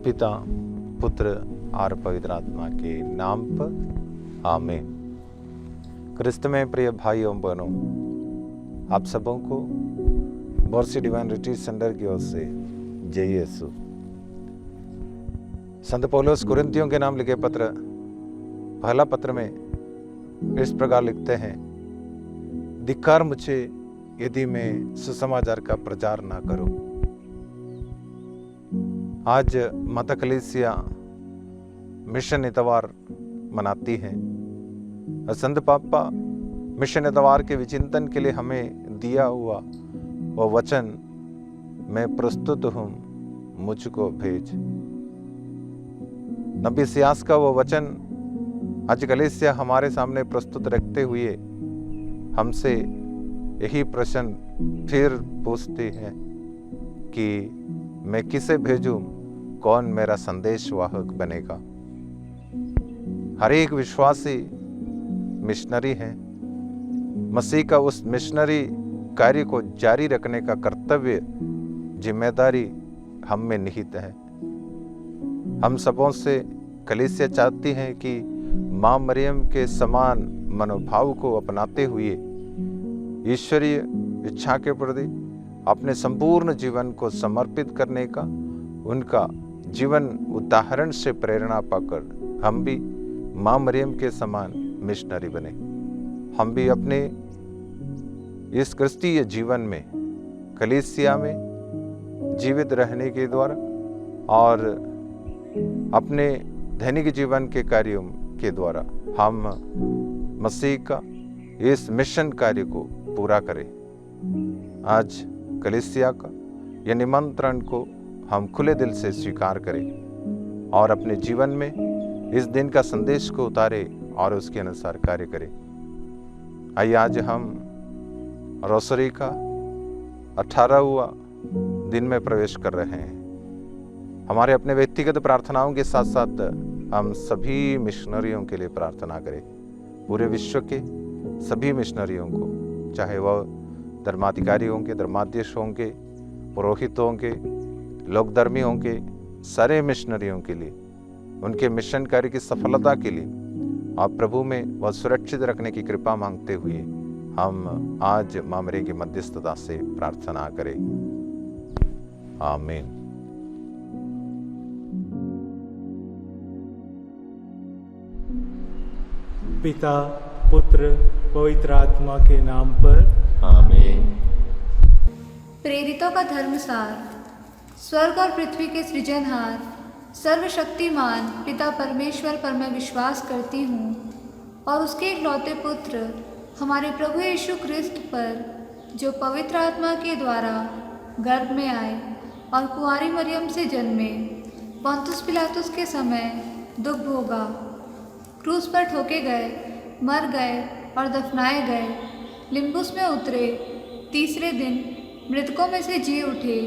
पिता, पुत्र और पवित्र आत्मा के नाम पर आमीन। क्रिस्त में प्रिय भाइयों बहनों, आप सबों को बॉर्सी डिवाइन रिट्रीट सेंटर की ओर से जय यीशु। संत पौलुस कुरिन्थियों के नाम लिखे पत्र पहला पत्र में इस प्रकार लिखते हैं, धिक्कार मुझे यदि मैं सुसमाचार का प्रचार ना करूं। आज माता कलीसिया मिशन इतवार मनाती है और संत पापा मिशन इतवार के विचिंतन के लिए हमें दिया हुआ वो वचन, मैं प्रस्तुत हूं मुझको भेज। नबी सियास का वो वचन आज कलीसिया हमारे सामने प्रस्तुत रखते हुए हमसे यही प्रश्न फिर पूछती है कि मैं किसे भेजूं, कौन मेरा संदेश वाहक बनेगा। हर एक विश्वासी मिशनरी है। मसीह का उस मिशनरी कार्य को जारी रखने का कर्तव्य, जिम्मेदारी हम में निहित है। हम सबों से कलीसिया चाहती है कि मां मरियम के समान मनोभाव को अपनाते हुए ईश्वरीय इच्छा के प्रति अपने संपूर्ण जीवन को समर्पित करने का उनका जीवन उदाहरण से प्रेरणा पाकर हम भी मां मरियम के समान मिशनरी बने। हम भी अपने इस क्रिस्तीय जीवन में कलीसिया में जीवित रहने के द्वारा और अपने दैनिक जीवन के कार्यों के द्वारा हम मसीह का इस मिशन कार्य को पूरा करें। आज कलीसिया का यह निमंत्रण को हम खुले दिल से स्वीकार करें और अपने जीवन में इस दिन का संदेश को उतारे और उसके अनुसार कार्य करें। आइए आज हम रोसरी का 18वां दिन में प्रवेश कर रहे हैं। हमारे अपने व्यक्तिगत प्रार्थनाओं के साथ साथ हम सभी मिशनरियों के लिए प्रार्थना करें। पूरे विश्व के सभी मिशनरियों को, चाहे वह धर्माधिकारी होंगे, धर्माध्यक्ष होंगे, पुरोहित होंगे, लोकधर्मी होंगे, सारे मिशनरियों के लिए, उनके मिशन कार्य की सफलता के लिए आप प्रभु में वह सुरक्षित रखने की कृपा मांगते हुए हम आज मां मरियम की मध्यस्थता से प्रार्थना करें। आमीन। पिता, पुत्र, पवित्र आत्मा के नाम पर आमीन। प्रेरितों का धर्मसार। स्वर्ग और पृथ्वी के सृजनहार सर्वशक्तिमान पिता परमेश्वर पर मैं विश्वास करती हूँ और उसके इकलौते पुत्र हमारे प्रभु यीशु ख्रिस्त पर, जो पवित्र आत्मा के द्वारा गर्भ में आए और कुंवारी मरियम से जन्मे, पोंतुस पिलातुस के समय दुख भोगा, क्रूस पर ठोके गए, मर गए और दफनाए गए, लिम्बुस में उतरे, तीसरे दिन मृतकों में से जी उठे,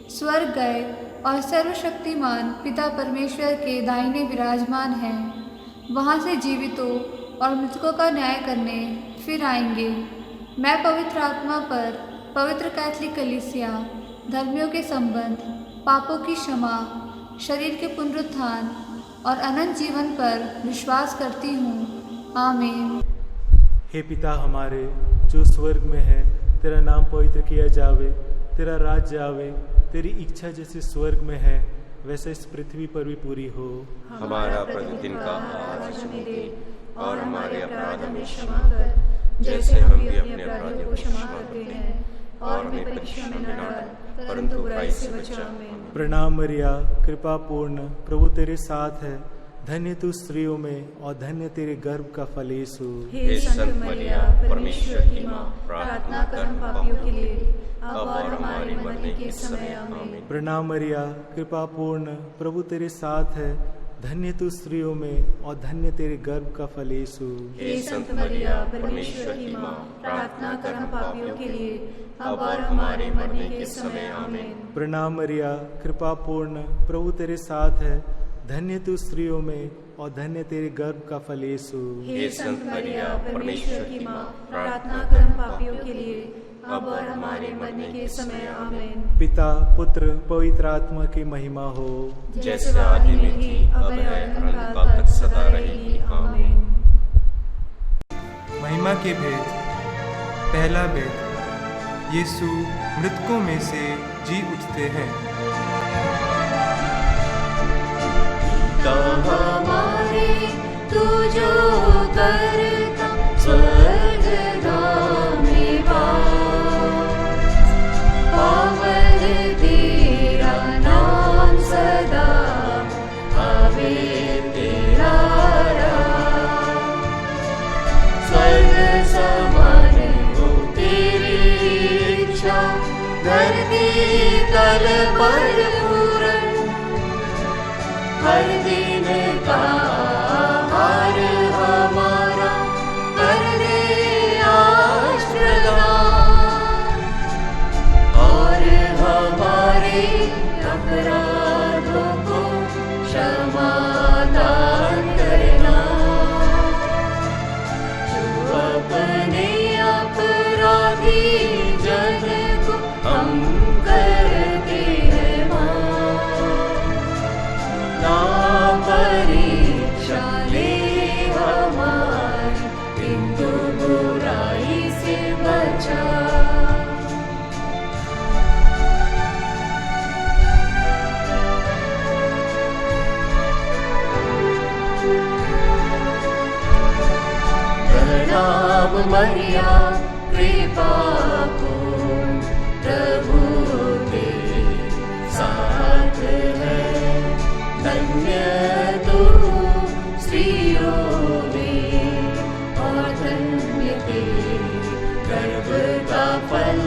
स्वर्ग गए और सर्वशक्तिमान पिता परमेश्वर के दाहिने विराजमान हैं। वहाँ से जीवितों और मृतकों का न्याय करने फिर आएंगे। मैं पवित्र आत्मा पर, पवित्र कैथोलिक कलीसिया, धर्मियों के संबंध, पापों की क्षमा, शरीर के पुनरुत्थान और अनंत जीवन पर विश्वास करती हूँ। आमीन। हे पिता हमारे जो स्वर्ग में है, तेरा नाम पवित्र किया जावे, तेरा राज्य आवे, तेरी इच्छा जैसे स्वर्ग में है वैसे इस पृथ्वी पर भी पूरी हो। हमारा प्रतिदिन का आहार आज हमें दे और हमारे अपराध हमें क्षमा कर, जैसे हम भी अपने अपराधियों को क्षमा करते हैं, और हमें परीक्षा में न डाल परंतु बुराई से बचा। प्रणाम मरिया, कृपा पूर्ण, प्रभु तेरे साथ है, धन्य तू स्त्रियों में और धन्य तेरे गर्भ का फल यीशु। हे संत मरिया, परमेश्वर की माँ, प्रार्थना कर हम पापियों के लिए अब और हमारे मरने के समय। आमीन। प्रणाम मरिया, कृपा पूर्ण, प्रभु तेरे साथ है, धन्य तू स्त्रियों में और धन्य तेरे गर्भ का फल यीशु। हे संत मरिया, परमेश्वर की माँ, प्रार्थना कर हम पापियों के लिए अब और हमारे मरने के समय। आमीन। प्रणाम मरिया, कृपा पूर्ण, प्रभु तेरे साथ है, धन्य तू स्त्रियों में और धन्य तेरे गर्भ का फल यीशु। हे संत मरिया, परमेश्वर की माँ, प्रार्थना कर हम पापियों के लिए अब और हमारे मरने के समय आमीन। पिता पुत्र पवित्र आत्मा की महिमा हो, जैसे आदि में थी, अब है, अनंत तक सदा रहेगी। आमीन। महिमा के भेद। पहला भेद, यीशु मृतकों में से जी उठते हैं। हमारे तू जो करता स्वर्गधाम में वास, पावन तेरा नाम सदा आवे तेरा राज। स्वर्ग समान हो तेरी इच्छा, धरती तल पर पूर्ण। हर दिन का आहार हमारा कर दे आज प्रदान, और हमारे अपराधों को क्षमा दान करना, जो अपने अपराधी जन को हम करते हैं माफ। ना परीक्षा ले हमारी, किंतु बुराई से बचा। प्रणाम मरिया कृपा पूर्ण, प्रभु तेरे साथ है। धन्य तू स्त्रियों में, और धन्य तेरे गर्भ का फल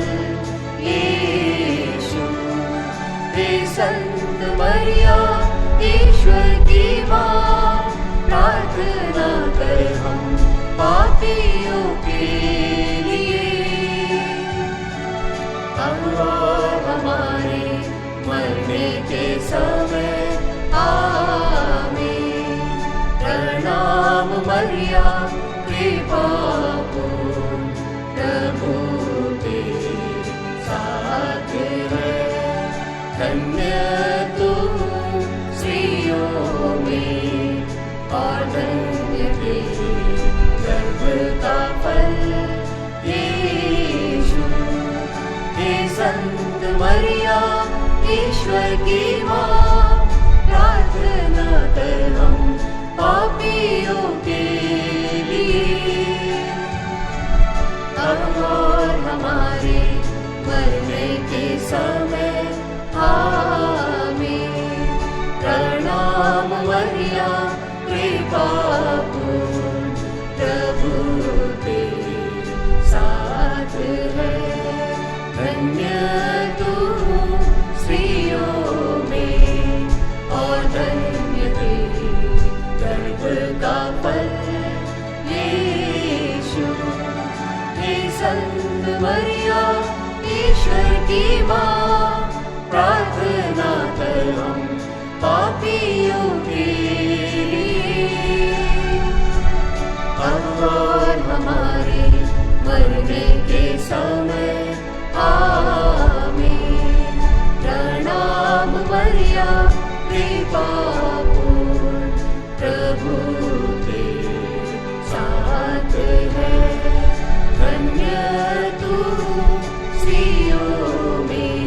यीशु। हे संत मरिया ईश्वर की माँ, प्रार्थना कर हम पापियों के लिए, अब और हमारे मरने के समय। आमीन। प्रणाम मरिया कृपा पूर्ण, प्रभु तेरे साथ है। धन्य तू स्त्रियों में, और धन्य तेरे गर्भ का फल यीशु। हे संत मरिया ईश्वर की माँ, प्रार्थना कर हम पापियों के लिए, अब और हमारे मरने के समय। आमीन। प्रणाम मरिया कृपा पूर्ण, प्रभु तेरे साथ है। धन्य तू स्त्रियों में, और धन्य तेरे गर्भ का फल यीशु। हे संत मरिया ईश्वर की माँ, प्रार्थना कर हम पापियों के लिए, अब और हमारे मरने के समय। आमीन। प्रणाम मरिया कृपा पूर्ण, प्रभु तेरे साथ है। धन्य तू स्त्रियों में,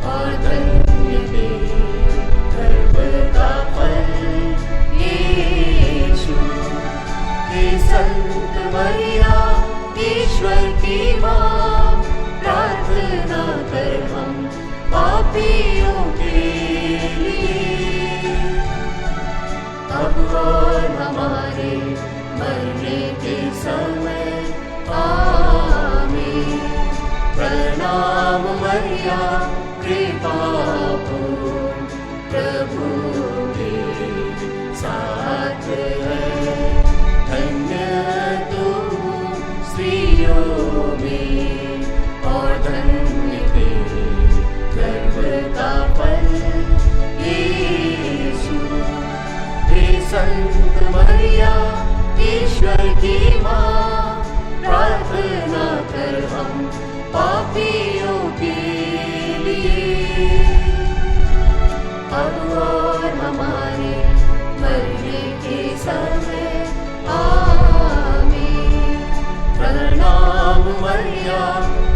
और धन्य तेरे गर्भ का फल यीशु। हे संत मरिया ईश्वर की माँ, प्रार्थना कर हम पापियों के लिए, अब और हमारे मरने के समय। आमीन। प्रणाम मरिया कृपा पूर्ण, प्रभु तेरे साथ है। धन्य तू स्त्रियों में, और धन्य तेरे गर्भ का फल यीशु। हे संत मरिया ईश्वर की माँ, प्रार्थना कर हम मरिया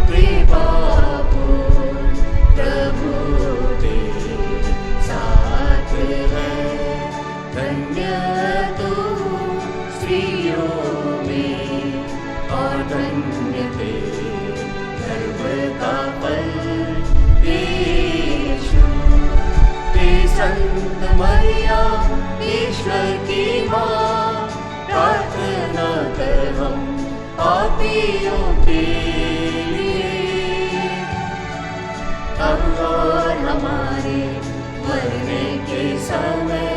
कृपा पूर्ण प्रभु तेरे साथ है। धन्य तू स्त्रियों में और धन्य तेरे गर्भ का फल यीशु। हे संत मरिया ईश्वर की माँ, प्रार्थना कर हम पापियों के लिए, अब और हमारे मरने के समय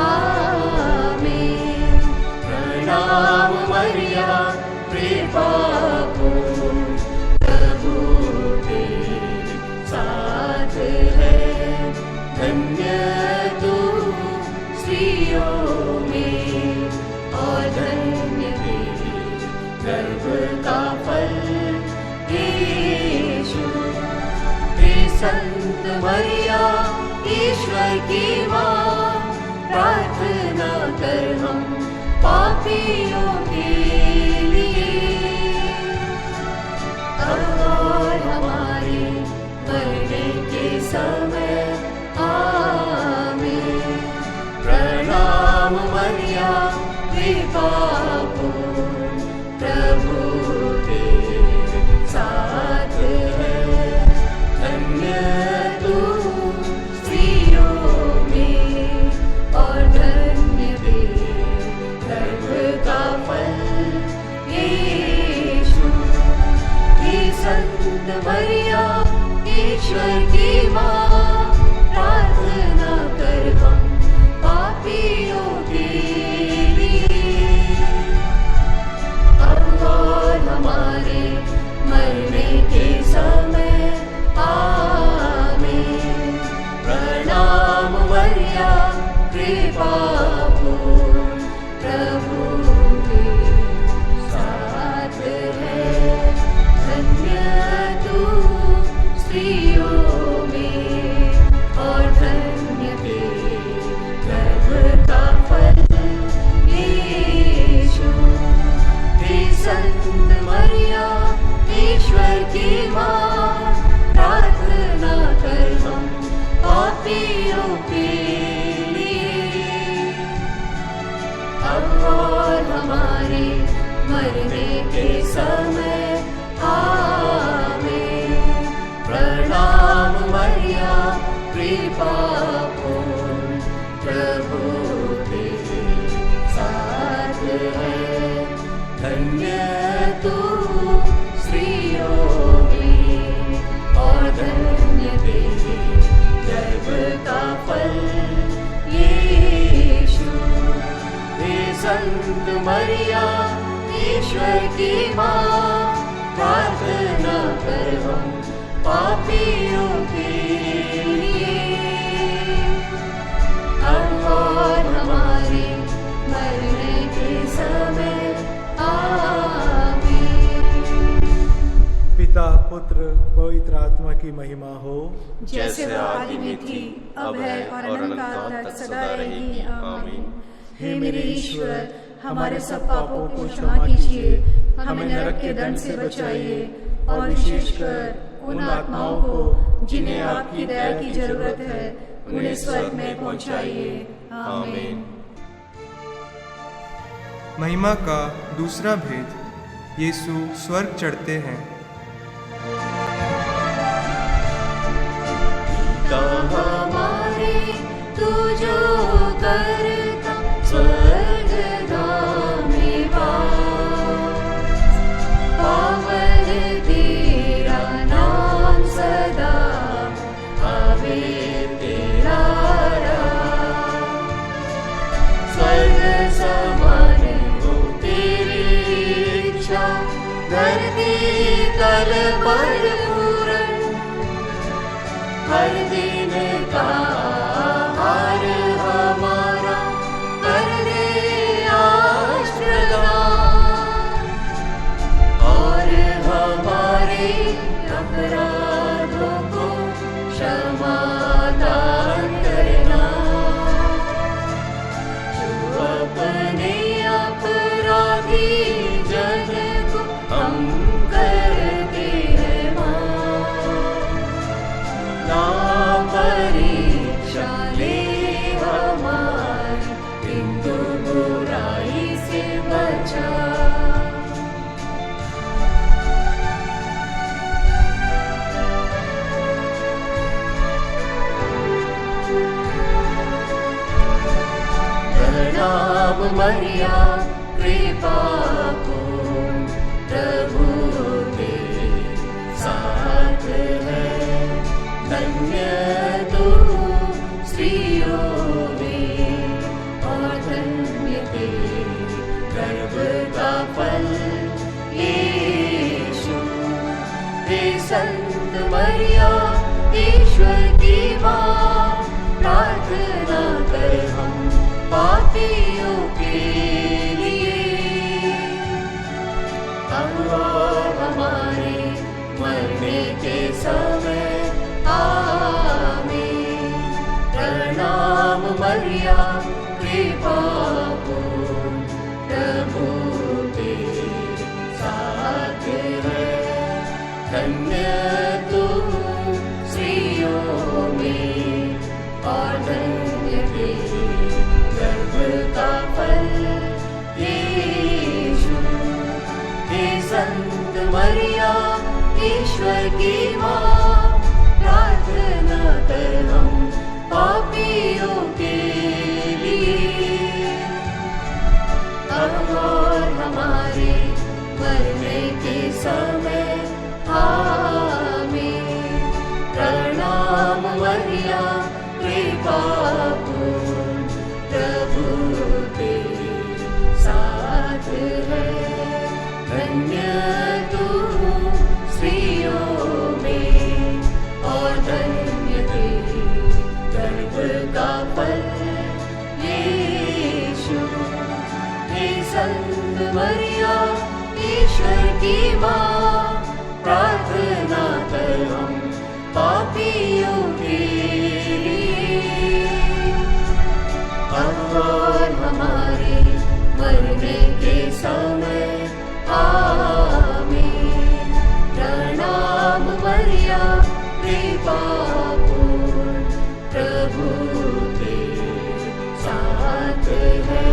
आमीन। प्रणाम मरिया कृपा पूर्ण प्रभु तेरे साथ है। धन्य तू स्त्रियों में और धन्य तेरे गर्भ का फल यीशु। हे संत मरिया ईश्वर की माँ, प्रार्थना कर हम पापियों के लिए, अब और हमारे मरने के समय आमीन। प्रणाम मरिया कृपा पूर्ण प्रभु तेरे साथ है। धन्य तू स्त्रियों में और धन्य तेरे गर्भ का फल यीशु। हे संत मरिया ईश्वर की माँ, प्रार्थना कर हम पापियों के लिए, अब और हमारे मरने के समय आमीन। प्रणाम मरिया कृपा पूर्ण प्रभु तेरे साथ है। धन्य तू स्त्रियों में और धन्य तेरे गर्भ का फल यीशु। हे संत मरिया ईश्वर की माँ, प्रार्थना कर हम पापियों के लिए, अब और हमारे मरने के समय आमीन। प्रणाम मरिया कृपा पूर्ण प्रभु तेरे साथ है। धन्य तू स्त्रियों में और धन्य तेरे गर्भ का फल यीशु। हे संत मरिया ईश्वर की माँ, प्रार्थना कर हम पापियों के लिए, अब और हमारे मरने के समय आमीन। पिता पुत्र पवित्र आत्मा की महिमा हो, जैसे आदि में थी, अब है और अनंत तक सदा रहेगी आमीन। हे मेरे ईश्वर, हमारे सब पापों को क्षमा कीजिए, हमें नरक के दंड से बचाइए और विशेषकर उन आत्माओं को जिन्हें आपकी दया की जरूरत है, उन्हें स्वर्ग में पहुंचाइए आमीन। महिमा का दूसरा भेद, यीशु स्वर्ग चढ़ते हैं। हमारे तू जो करता स्वर्ग में वास, पावन तेरा नाम सदा आवे तेरा राज। स्वर्ग समान हो तेरी इच्छा, धरती तल पर पूर्ण। हर दिन का आहार हमारा कर दे आज प्रदान, और हमारे अपराधों को क्षमा दान करना, जो अपने अपराधी जन को हम कर प्रणाम मरिया कृपा पूर्ण प्रभु तेरे साथ है। धन्य तू स्त्रियों में और धन्य तेरे गर्भ का फल यीशु। हे संत मरिया ईश्वर की माँ, प्रार्थना कर हम पापियों के लिए, अब और हमारे मरने के समय आमीन। प्रणाम मरिया कृपा पूर्ण प्रभु तेरे साथ है। धन्य तू स्त्रियों में और धन्य तेरे गर्भ का फल यीशु। हे संत मरिया ईश्वर की माँ, प्रार्थना कर हम पापियों के लिए, अब और हमारे मरने के समय आमीन। प्रणाम मरिया कृपा पूर्ण प्रभु तेरे साथ है। धन्य तू स्त्रियों में और धन्य तेरे गर्भ का फल यीशु। हे संत मरिया ईश्वर की माँ, प्रार्थना कर हम पापियों के लिए, अब और हमारे मरने के समय आमीन। प्रणाम मरिया कृपा पूर्ण प्रभु तेरे साथ है।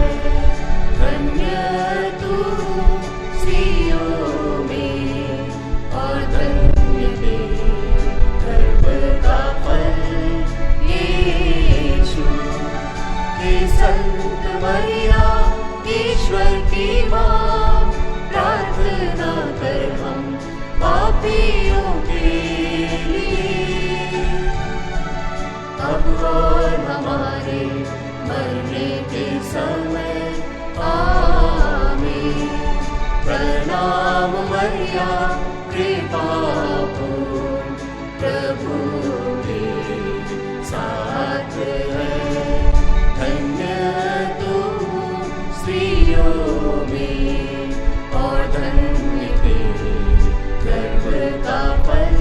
धन्य तू स्त्रियों में और धन्य तेरे गर्भ का फल यीशु। हे संत मरिया ईश्वर की माँ, प्रार्थना कर हम पापियों के लिए, अब और हमारे मरने के समय आमीन। प्रणाम मरिया कृपा पूर्ण प्रभु तेरे साथ है। धन्य तू स्त्रियों में और धन्य तेरे गर्भ का फल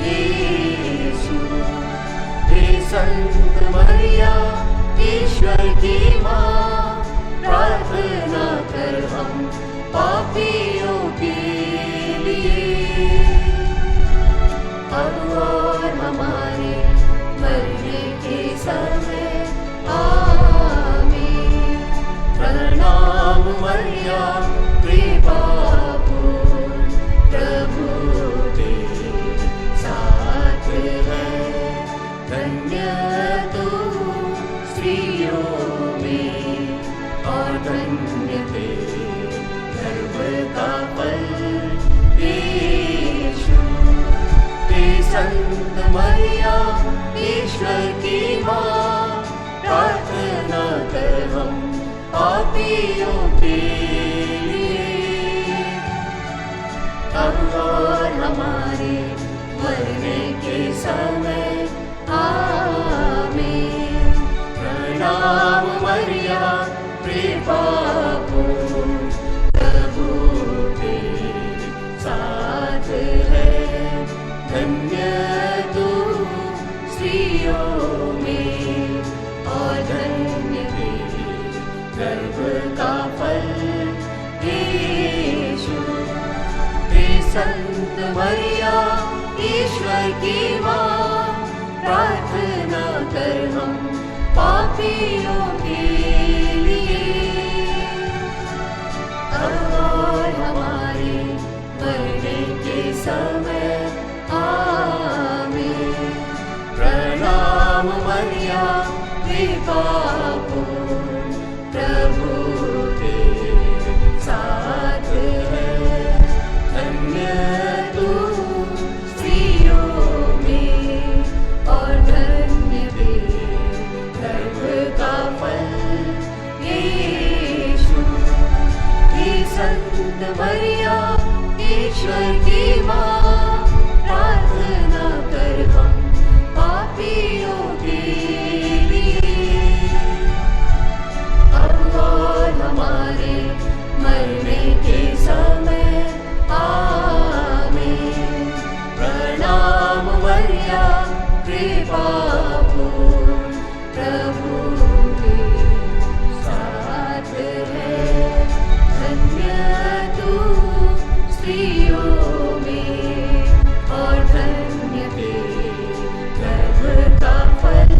यीशु। हे संत मरिया ईश्वर की माँ, प्रार्थना कर हम पापियों के लिए, अब और हमारे मरने के समय आमीन। प्रणाम मरिया कृपा पूर्ण प्रभु तेरे साथ है। धन्य तू स्त्रियों में और धन्य तेरे गर्भ का फल यीशु। हे संत मरिया ईश्वर की माँ, प्रार्थना कर हम पापियों के लिए, अब और हमारे मरने के समय आमीन। प्रणाम मरिया कृपा पूर्ण प्रभु तेरे साथ है। धन्य तू स्त्रियों में और धन्य तेरे गर्भ का फल यीशु। हे संत मरिया ईश्वर की माँ, प्रार्थना कर हम पापियों के लिए, अब और हमारे मरने के समय आमीन। प्रणाम मरिया कृपा पूर्ण प्रभु कृपा पूर्ण प्रभु के साथ है। धन्य तू स्त्रियों में और धन्य तेरे गर्भ का फल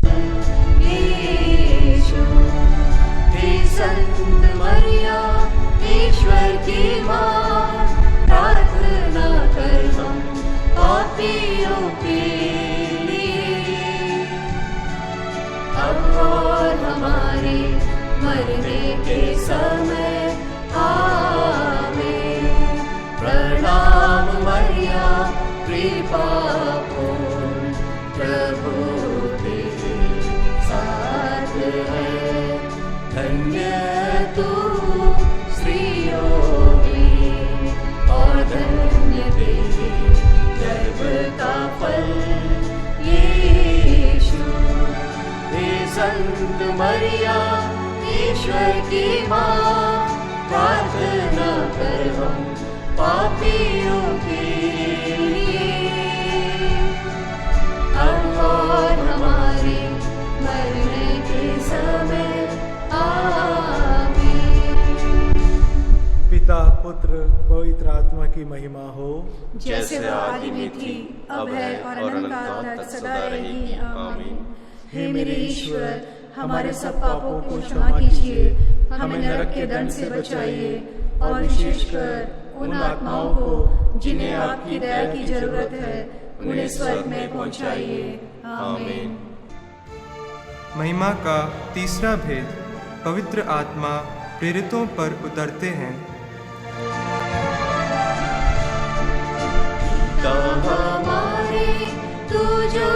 यीशु। हे संत मरिया ईश्वर की माँ, प्रार्थना कर हम पापियों के लिए, अब और हमारे मरने के समय आमीन। प्रणाम मरिया कृपा पूर्ण प्रभु तेरे साथ है। धन्य तू स्त्रियों में और धन्य तेरे गर्भ का फल यीशु। हे संत मरिया ईश्वर की माँ, प्रार्थना कर हम पापियों के लिए, अब और हमारे मरने के समय आमीन। पिता पुत्र पवित्र आत्मा की महिमा हो, जैसे वह आदि में थी, अब है और अनंत काल तक सदा रहेगी आमीन। हे मेरे ईश्वर, हमारे सब पापों को क्षमा कीजिए, हमें नरक के दंड से बचाइए और विशेषकर उन आत्माओं को जिन्हें आपकी दया की जरूरत है, उन्हें स्वर्ग में पहुंचाइए आमीन। महिमा का तीसरा भेद, पवित्र आत्मा प्रेरितों पर उतरते हैं। हमारे तू जो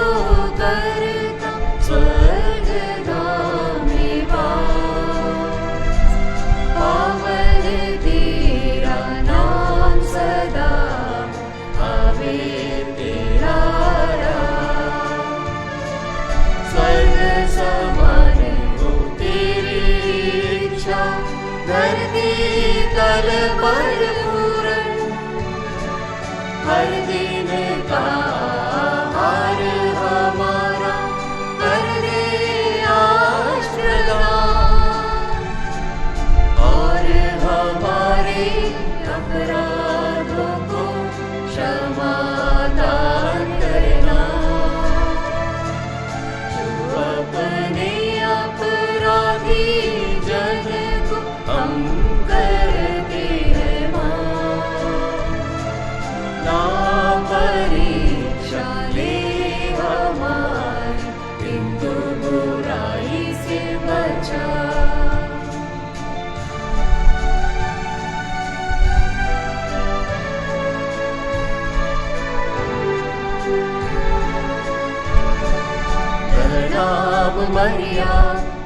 करता स्वर्गधाम में वास, पावन तेरा नाम सदा आवे तेरा राज। स्वर्ग समान हो तेरी इच्छा, धरती तल पर पूर्ण। हर दिन का आहार हमारा कर दे आज प्रदान, और हमारे अपराधों को क्षमा दान करना, जो अपने अपराधी जन को हम करते हैं माफ। ना परीक्षा ले हमारी, किंतु बुराई से बचा। प्रणाम मरिया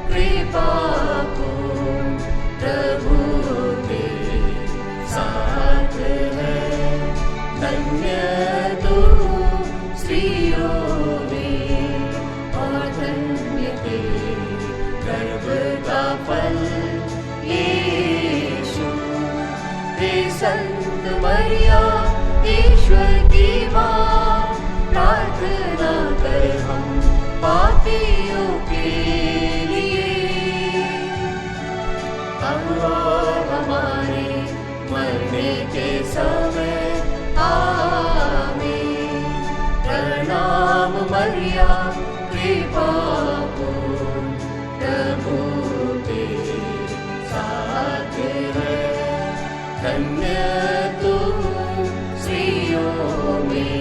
कृपा पूर्ण प्रभु तेरे साथ है। धन्य तू स्त्रियों में और धन्य तेरे गर्भ का फल यीशु। हे संत मरिया ईश्वर की माँ, प्रार्थना कर हम पापियों के लिए, अब और हमारे मरने के समय आमीन। प्रणाम मरिया कृपा पूर्ण प्रभु तेरे साथ है। धन्य तू स्त्रियों में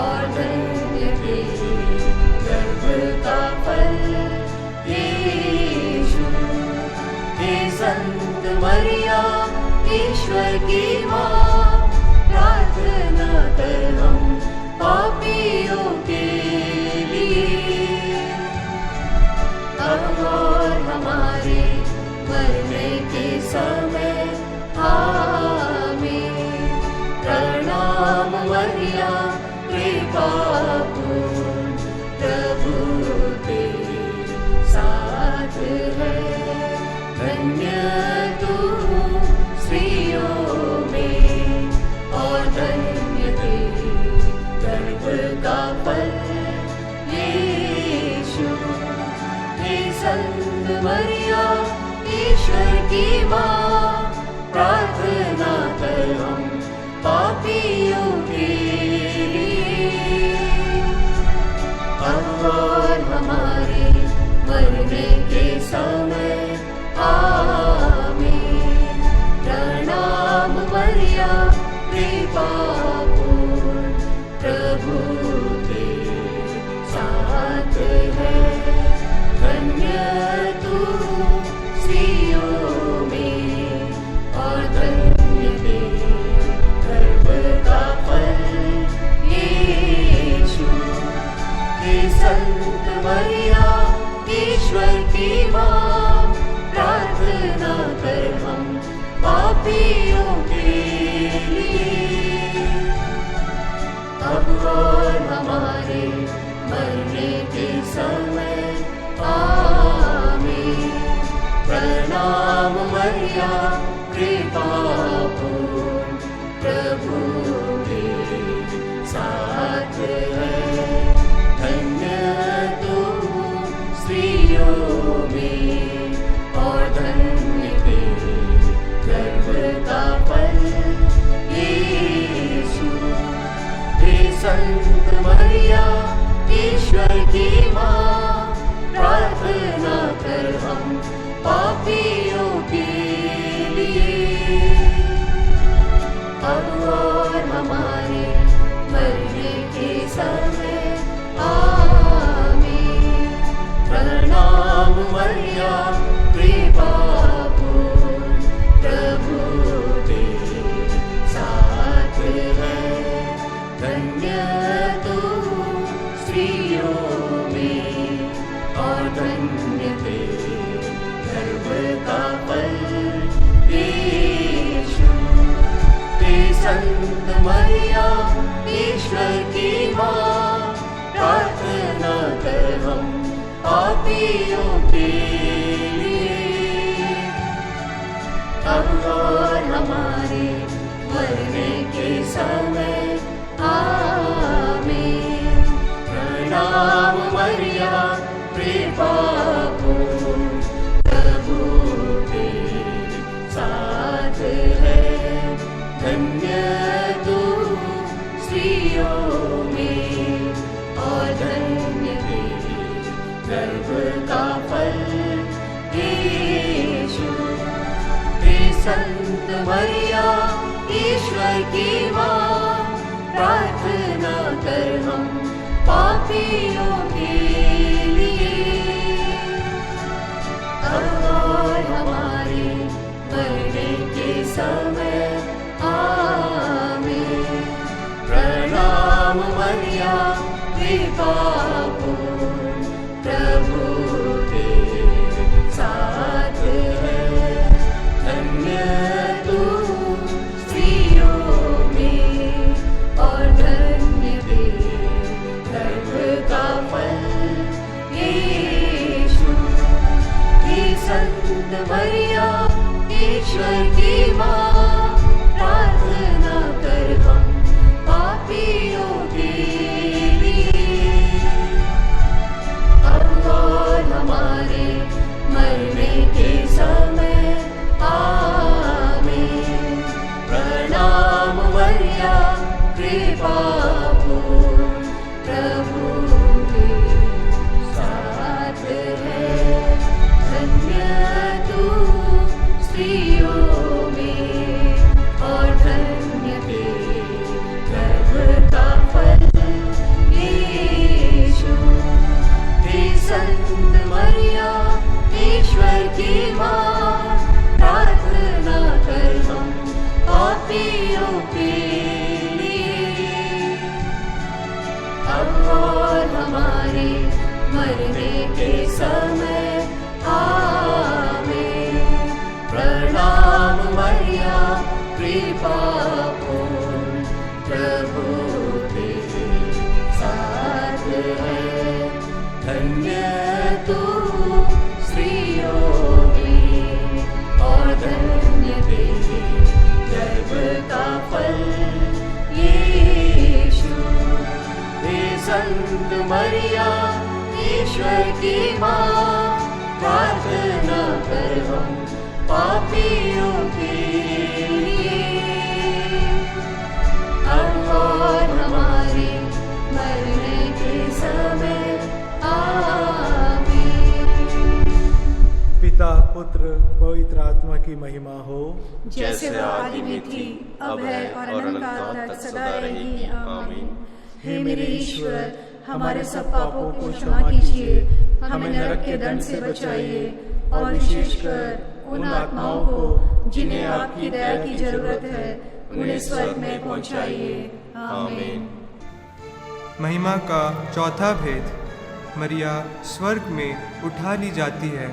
और धन्य तेरे गर्भ का फल यीशु। हे संत मरिया ईश्वर की माँ, प्रार्थना कर हम पापियों के लिए, अब और हमारे मरने के समय आमीन। प्रणाम मरिया कृपा पूर्ण प्रभु तेरे साथ है। धन्य तू स्त्रियों में और धन्य तेरे गर्भ का फल संत मरिया ईश्वर की माँ, प्रार्थना कर हम पापियों के लिए, अब और हमारे मरने के समय। आमीन। प्रणाम मरिया कृपा पूर्ण, प्रभु तेरे साथ है, धन्य तू स्त्रियों में और धन्य तेरे गर्भ का फल यीशु। हे संत मरिया ईश्वर की माँ, प्रार्थना कर हम पापियों के लिए, अब और हमारे मरने के समय। आमीन। प्रणाम मरिया कृपा पूर्ण, प्रभु तेरे साथ है, धन्य तू स्त्रियों में और धन्य तेरे गर्भ का फल यीशु। हे संत मरिया ईश्वर की माँ, प्रार्थना कर हम पापियों के लिए, अब और हमारे मरने के समय। आमीन। प्रणाम मरिया कृपा पूर्ण, प्रभु तेरे साथ है, धन्य तू स्त्रियों में और धन्य तेरे गर्भ का फल यीशु। हे संत मरिया ईश्वर की माँ, प्रार्थना कर हम पापियों के लिए, अब और हमारे मरने के समय। आमीन। प्रणाम मरिया कृपा पूर्ण, प्रभु तेरे साथ है, धन्य तू स्त्रियों में और धन्य तेरे गर्भ का फल यीशु। हे संत मरिया ईश्वर की माँ, प्रार्थना कर हम पापियों के लिए, अब और हमारे मरने के समय। आमीन। प्रणाम मरिया कृपा पूर्ण, प्रभु तेरे साथ है, धन्य तू स्त्रियों में और धन्य तेरे गर्भ का फल यीशु। हे संत मरिया ईश्वर की माँ, प्रार्थना कर हम पापियों के लिए, अब और हमारे मरने के समय। आमीन। प्रणाम मरिया कृपा पूर्ण, प्रभु तेरे साथ है, धन्य तू स्त्रियों में और धन्य तेरे गर्भ का फल यीशु। हे संत मरिया ईश्वर की माँ, प्रार्थना कर हम पापियों के लिए, अब और हमारे मरने के समय। आमीन। प्रणाम मरिया कृपा पूर्ण, प्रभु तेरे साथ है, धन्य तू स्त्रियों में और धन्य तेरे गर्भ का फल यीशु। हे संत मरिया ईश्वर की माँ, प्रार्थना कर हम पापियों के लिए, अब और हमारे मरने के समय आमीन। पिता पुत्र पवित्र आत्मा की महिमा हो, जैसे वो आदि में थी, अब है और अनंत काल तक सदा रहेगी। आमीन। हे मेरे ईश्वर, हमारे सब पापों को क्षमा कीजिए, हमें नरक के दंड से बचाइए और विशेषकर उन आत्माओं को जिन्हें आपकी दया की जरूरत है, उन्हें स्वर्ग में पहुंचाइए। आमीन। महिमा का चौथा भेद, मरिया स्वर्ग में उठा ली जाती है।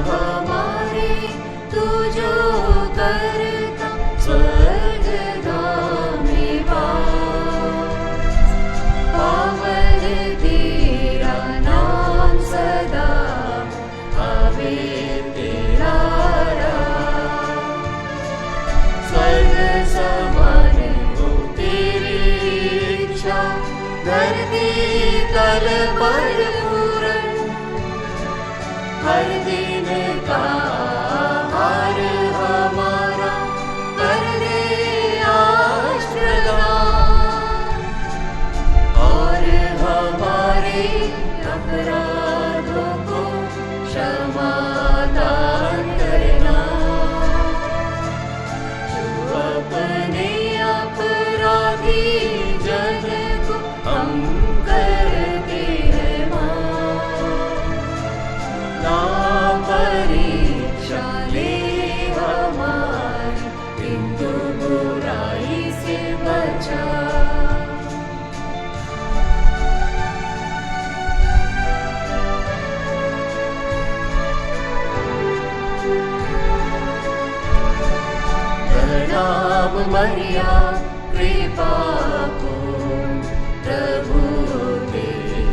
हमारे तू जो करता स्वर्गगामी वास, पावन तेरा नाम सदा आवे तेरा राज, स्वर्ग समान हो तेरी इच्छा, धरती तल पर पूर्ण, हर दिन का आहार हमारा कर दे आज प्रदान, और हमारे अपराधों को क्षमा दान करना, जो अपने अपराधी जन को हम करते हैं माफ, ना परीक्षा ले हमारी, किंतु बुराई से बचा। प्रणाम मरिया कृपा पूर्ण, प्रभु तेरे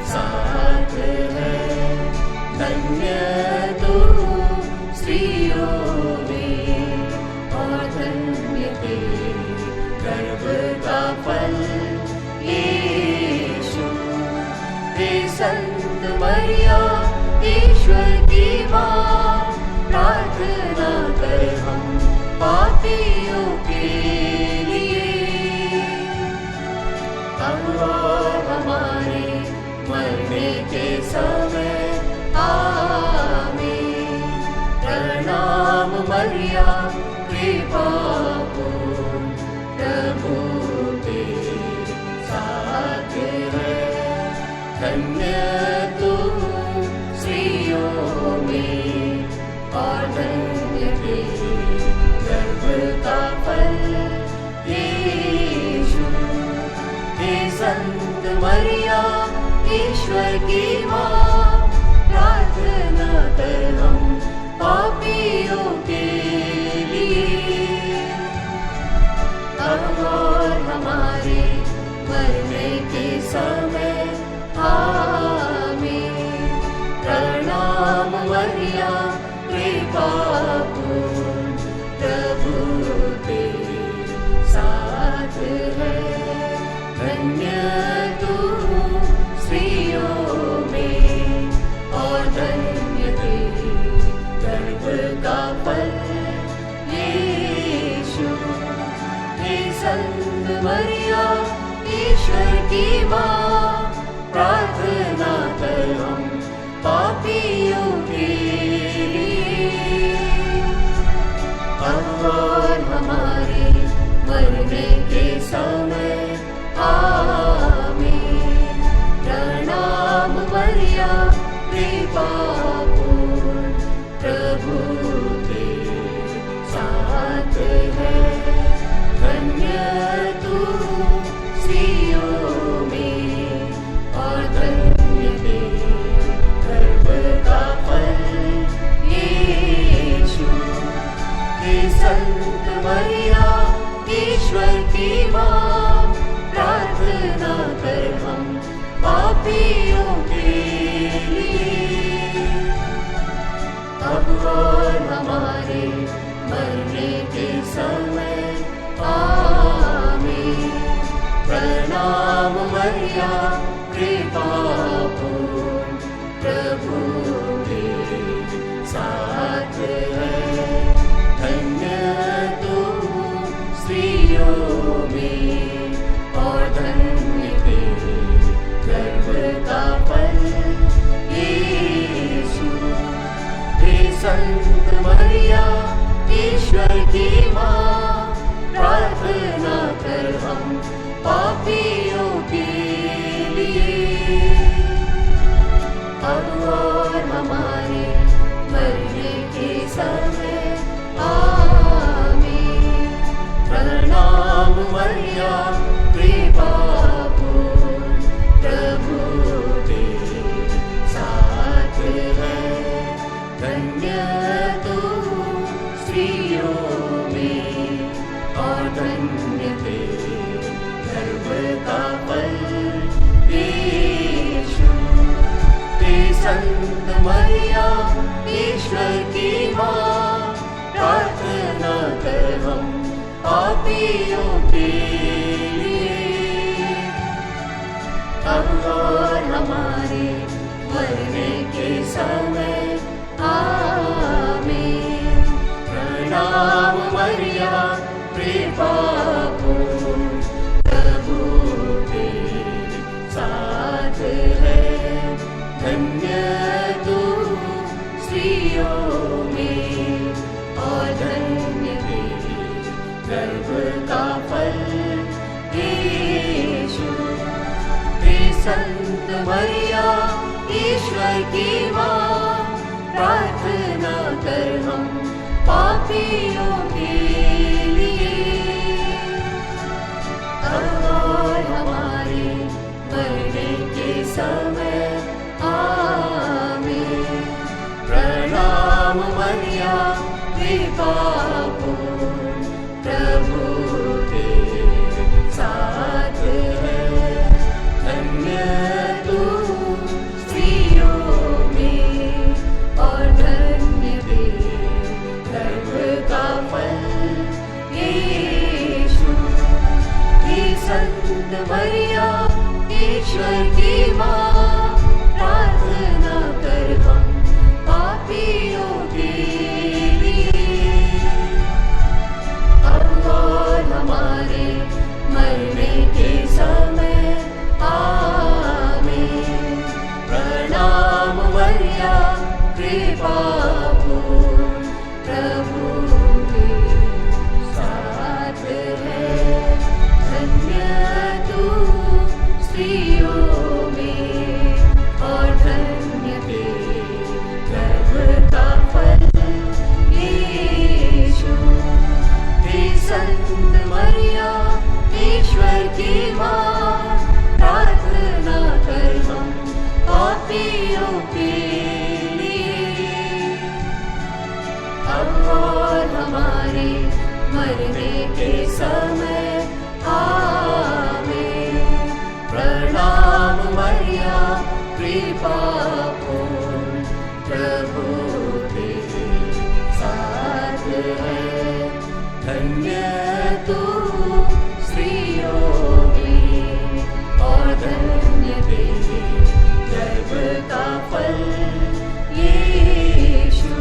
साथ है, धन्य तू स्त्रियों में और धन्य तेरे गर्भ का फल यीशु। हे संत मरिया ईश्वर की माँ, प्रार्थना कर हम पापियों के लिए, अब और हमारे मरने के समय आमीन। प्रणाम मरिया कृपा पूर्ण, प्रभु तेरे साथ है, धन्य तू स्त्रियों में और धन्य तेरे गर्भ का फल यीशु। हे संत मरिया ईश्वर की माँ, प्रार्थना कर हम पापियों के लिए, अब और हमारे मरने के समय आमीन। प्रणाम मरिया कृपा पूर्ण, प्रभु तेरे साथ है, धन्य तू स्त्रियों में और धन्य तेरे गर्भ का फल यीशु। हे संत मरिया ईश्वर की माँ, प्रार्थना कर हम पापियों के लिए, अब और हमारे मरने के समय आमीन। प्रणाम मरिया कृपा पूर्ण, प्रभु तेरे साथ है, धन्य तू स्त्रियों में और धन्य तेरे गर्भ का फल यीशु। हे संत मरिया ईश्वर की माँ, प्रार्थना कर हम पापियों के लिए, अब और हमारे मरने के समय आमीन। प्रणाम मरिया में और धन्य तेरे गर्भ का फल यीशु। हे संत मरिया ईश्वर की माँ, प्रार्थना कर हम पापियों के लिए, अब और हमारे मरने के समय आमीन। प्रणाम मरिया कृपा पूर्ण, प्रभु तेरे साथ है, धन्य तू स्त्रियों में और धन्य तेरे गर्भ का फल यीशु। हे संत मरिया ईश्वर की माँ, प्रार्थना कर हम पापियों के लिए, अब और हमारे मरने के समय आमीन। प्रणाम मरिया कृपा पूर्ण, प्रभु तेरे साथ है, धन्य तू स्त्रियों में और धन्य तेरे गर्भ का फल यीशु। हे संत मरिया ईश्वर की माँ, प्रार्थना कर हम पापियों के लिए, अब और हमारे मरने के समय आमीन। प्रणाम मरिया कृपा पूर्ण, प्रभु तेरे साथ है, धन्य तू स्त्रियों में और धन्य तेरे गर्भ का फल यीशु। हे संत मरिया ईश्वर की माँ, प्रार्थना कर हम पापियों के लिए, अब और हमारे मरने के समय आमीन। प्रणाम मरिया कृपा पूर्ण, प्रभु तेरे साथ है, धन्य तू स्त्रियों में और धन्य तेरे गर्भ का फल यीशु। हे संत मरिया ईश्वर की माँ, प्रार्थना कर हम पापियों के लिए, अब और हमारे मरने के समय आमीन। प्रणाम मरिया कृपा पूर्ण, प्रभु तेरे साथ है, धन्य तू स्त्रियों में और धन्य तेरे गर्भ का फल यीशु।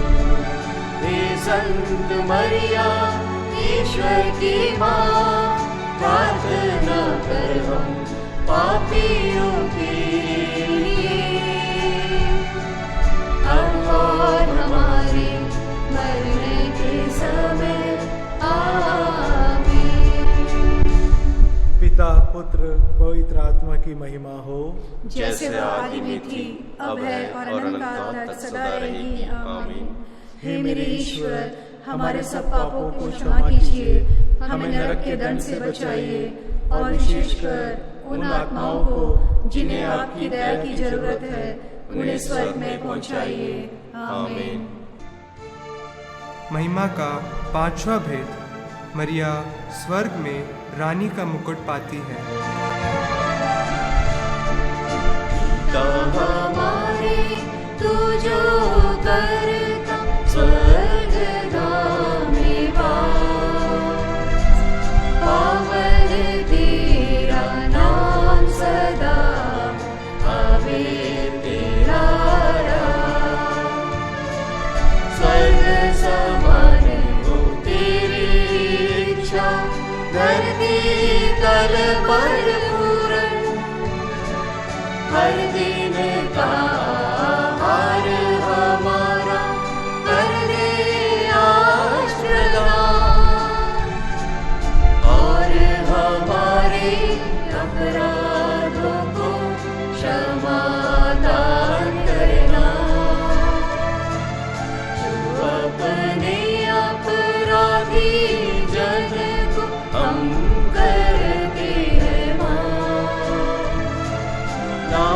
हे संत मरिया ईश्वर की माँ, प्रार्थना कर हम पापियों के लिए, अब और हमारे मरने के समय आमीन। पिता पुत्र पवित्र आत्मा की महिमा हो, जैसे वह आदि में थी, अब है और अनंत काल तक सदा रहेगी आमीन। हे मेरे ईश्वर, हमारे सब पापों को क्षमा कीजिए, हमें नरक के दंड से बचाइए और विशेषकर उन आत्माओं को जिन्हें आपकी दया की जरूरत है, उन्हें स्वर्ग में पहुंचाइए आमीन। महिमा का पांचवा भेद, मरिया स्वर्ग में रानी का मुकुट पाती है। हमारे तू जो करता स्वर्ग में पावन तेरा नाम सदा आवे तेरा राम। स्वर्ग समान हो तेरी इच्छा, धरती शीतल पर पूर्ण हर दिन का आहार हमारा कर दे आज प्रदान, और हमारे अपराधों को क्षमा दान करना, जो अपने अपराधी जन को हम करते हैं माफ। ना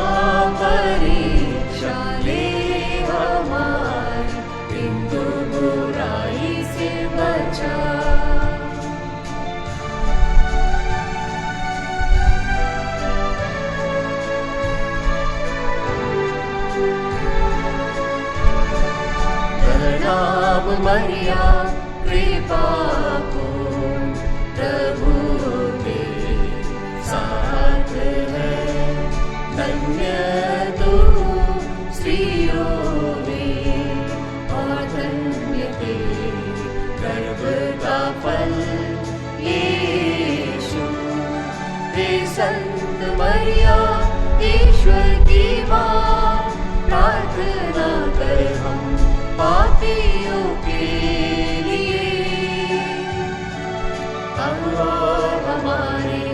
परीक्षा ले हमारी, किंतु बुराई से बचा। प्रणाम मरिया कृपा पूर्ण, प्रभु तेरे साथ है, धन्य तू स्त्रियों में, और धन्य तेरे गर्भ का फल यीशु। हे संत मरिया ईश्वर की माँ, प्रार्थना कर हम पापियों के लिए, अब और हमारे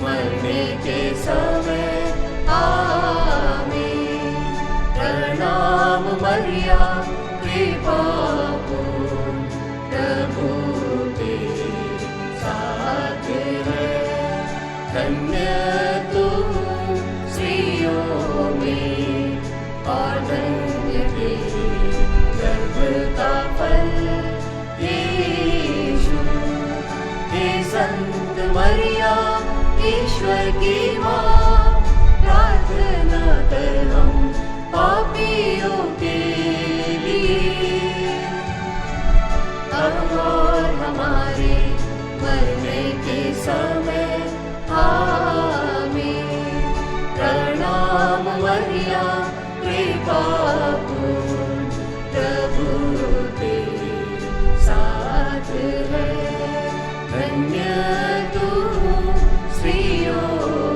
मरने के समय आमीन। प्रणाम मरिया कृपा पूर्ण, प्रभु तेरे साथ है, धन्य तू स्त्रियों में, और धन्य तेरे गर्भ का फल यीशु। हे संत मरिया ईश्वर की माँ, प्रार्थना कर हम पापियों के लिए, अब और हमारे मरने के समय आमीन। प्रणाम मरिया कृपा पूर्ण, प्रभु तेरे साथ है, धन्य तू स्त्रियों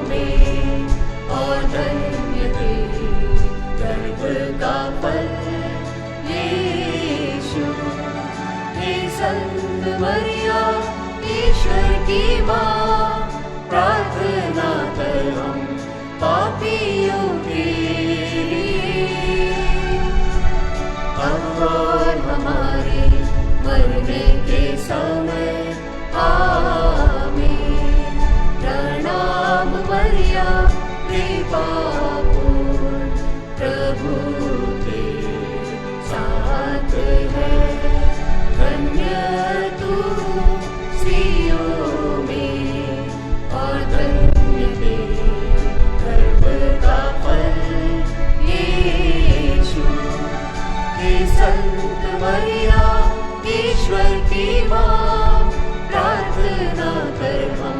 में, और धन्य तेरे गर्भ का फल यीशु। हे संत मरिया ईश्वर की माँ, प्रार्थना कर हम पापियों के लिए, अब और हमारे मरने के समय आमीन। प्रणाम मरिया कृपा पूर्ण, प्रभु तेरे साथ है, धन्य तू स्त्रियों में, और धन्य तेरे गर्भ का फल यीशु। हे संत मरिया ईश्वर की माँ, प्रार्थना कर हम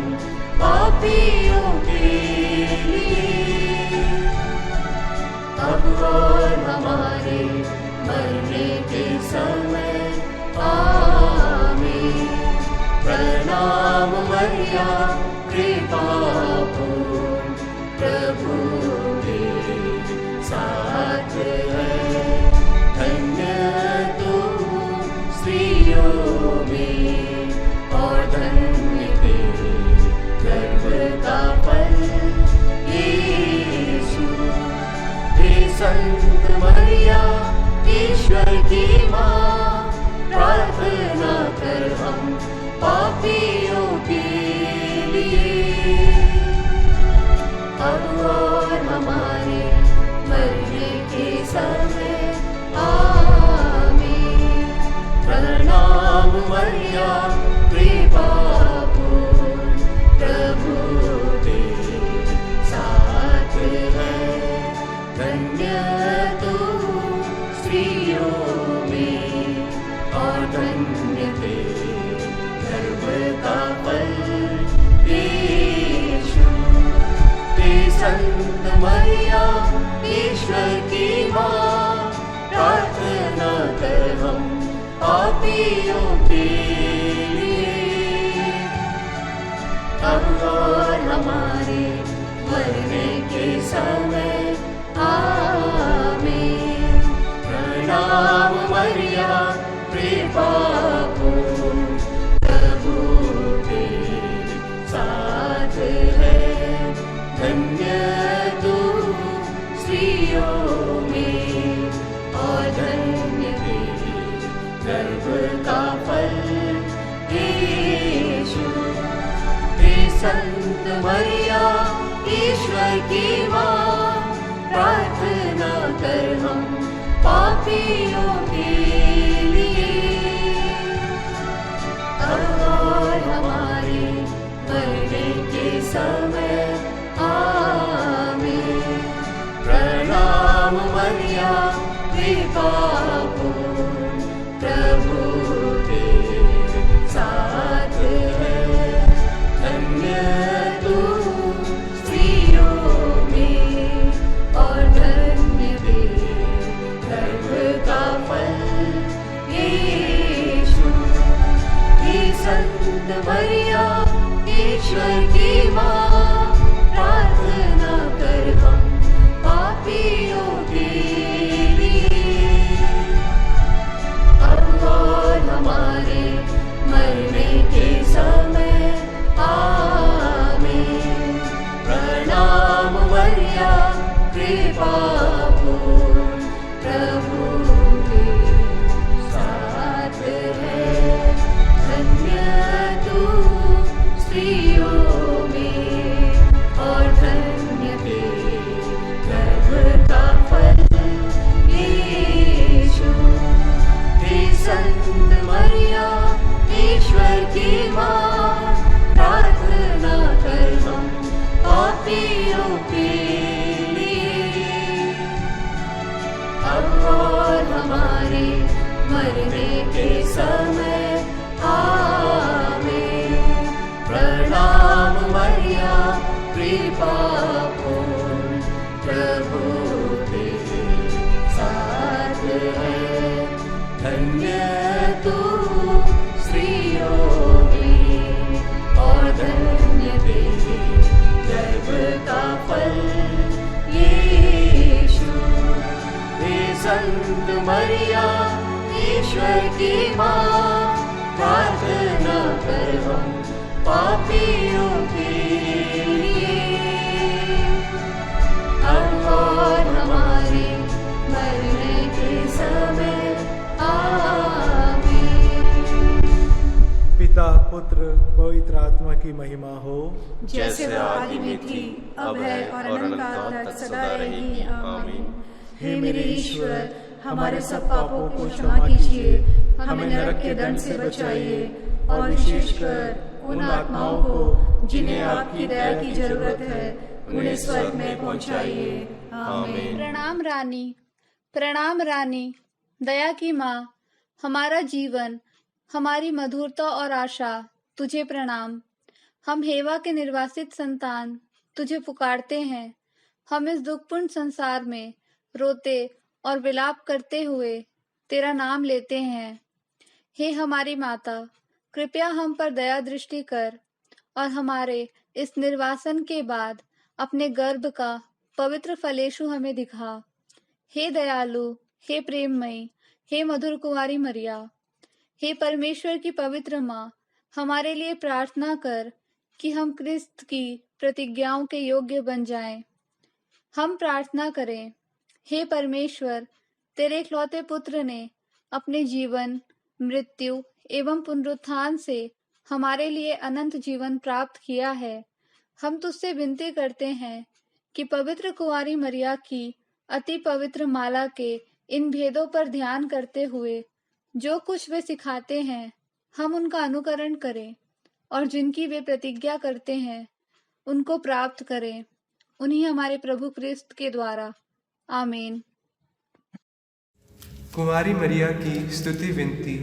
पापियों के लिए, अब और हमारे मरने के समय आमीन। प्रणाम मरिया कृपा पूर्ण, प्रभु तेरे साथ है, धन्य तू स्त्रियों में, और धन्य तेरे गर्भ का फल यीशु। हे संत मरिया ईश्वर की माँ, प्रार्थना कर हम पापियों के लिए, अब और हमारे मरने के समय आमीन। प्रणाम मरिया कृपा पूर्ण, प्रभु तेरे साथ है, धन्य तू स्त्रियों में, और धन्य तेरे गर्भ का फल यीशु। हे संत मरिया ईश्वर की माँ, प्रार्थना कर हम पापियों के लिए, अब हमारे मरने के समय आमीन। प्रणाम मरिया कृपा पूर्ण, प्रभु तेरे साथ है, धन्य तू स्त्रियों में और धन्य तेरे गर्भ का फल यीशु। हे संत मरिया ईश्वर की माँ, प्रार्थना कर हम पापियों के लिए, अब और हमारे मरने के समय आमीन। प्रणाम मरिया कृपा पूर्ण, प्रभु तेरे साथ है, धन्य तू स्त्रियों में और धन्य तेरे गर्भ का फल यीशु। हे संत मरिया ईश्वर की माँ, प्रार्थना कर हम पापियों के लिए, अब और हमारे मरने के समय आमीन। प्रणाम मरिया कृपा पूर्ण, प्रभु तेरे साथ है, धन्य तू स्त्रियों में और धन्य तेरे गर्भ का फल यीशु। हे संत मरिया ईश्वर की माँ, प्रार्थना कर हम पापियों के लिए, अब और हमारे मरने के समय आमीन। प्रणाम मरिया कृपा पूर्ण, प्रभु तेरे साथ है, धन्य तू स्त्रियों में और धन्य तेरे गर्भ का फल यीशु। हे संत मरिया ईश्वर की माँ, प्रार्थना कर हम पापियों के लिए, अब और हमारे मरने के समय आमीन। पिता पुत्र पवित्र आत्मा की महिमा हो, जैसे वो आदि में थी, अब है और अनंत काल तक सदा रहेगी आमीन। हे मेरे ईश्वर, हमारे सब पापों को क्षमा कीजिए, हमें नरक के दंड से बचाइए और विशेषकर उन आत्माओं को जिन्हें आपकी दया की जरूरत है, उन्हें स्वर्ग में पहुंचाइए आमीन। प्रणाम रानी, दया की माँ, हमारा जीवन, हमारी मधुरता और आशा, तुझे प्रणाम। हम हेवा के निर्वासित संतान तुझे पुकारते हैं। हम इस दुखपूर्ण संसार में रोते और विलाप करते हुए तेरा नाम लेते हैं। हे हमारी माता, कृपया हम पर दया दृष्टि कर और हमारे इस निर्वासन के बाद अपने गर्भ का पवित्र फलेशु हमें दिखा। हे दयालु, हे प्रेममयी, हे मधुर कुंवारी मरिया, हे परमेश्वर की पवित्र माँ, हमारे लिए प्रार्थना कर कि हम क्रिस्त की प्रतिज्ञाओं के योग्य बन जाएं। हम प्रार्थना करें। हे परमेश्वर, तेरे इकलौते पुत्र ने अपने जीवन, मृत्यु एवं पुनरुत्थान से हमारे लिए अनंत जीवन प्राप्त किया है। हम तुझसे विनती करते हैं कि पवित्र कुंवारी मरिया की अति पवित्र माला के इन भेदों पर ध्यान करते हुए जो कुछ वे सिखाते हैं, हम उनका अनुकरण करें और जिनकी वे प्रतिज्ञा करते हैं उनको प्राप्त करें, उन्हीं हमारे प्रभु क्रिस्त के द्वारा। आमीन। कुंवारी मरिया की स्तुति विनती।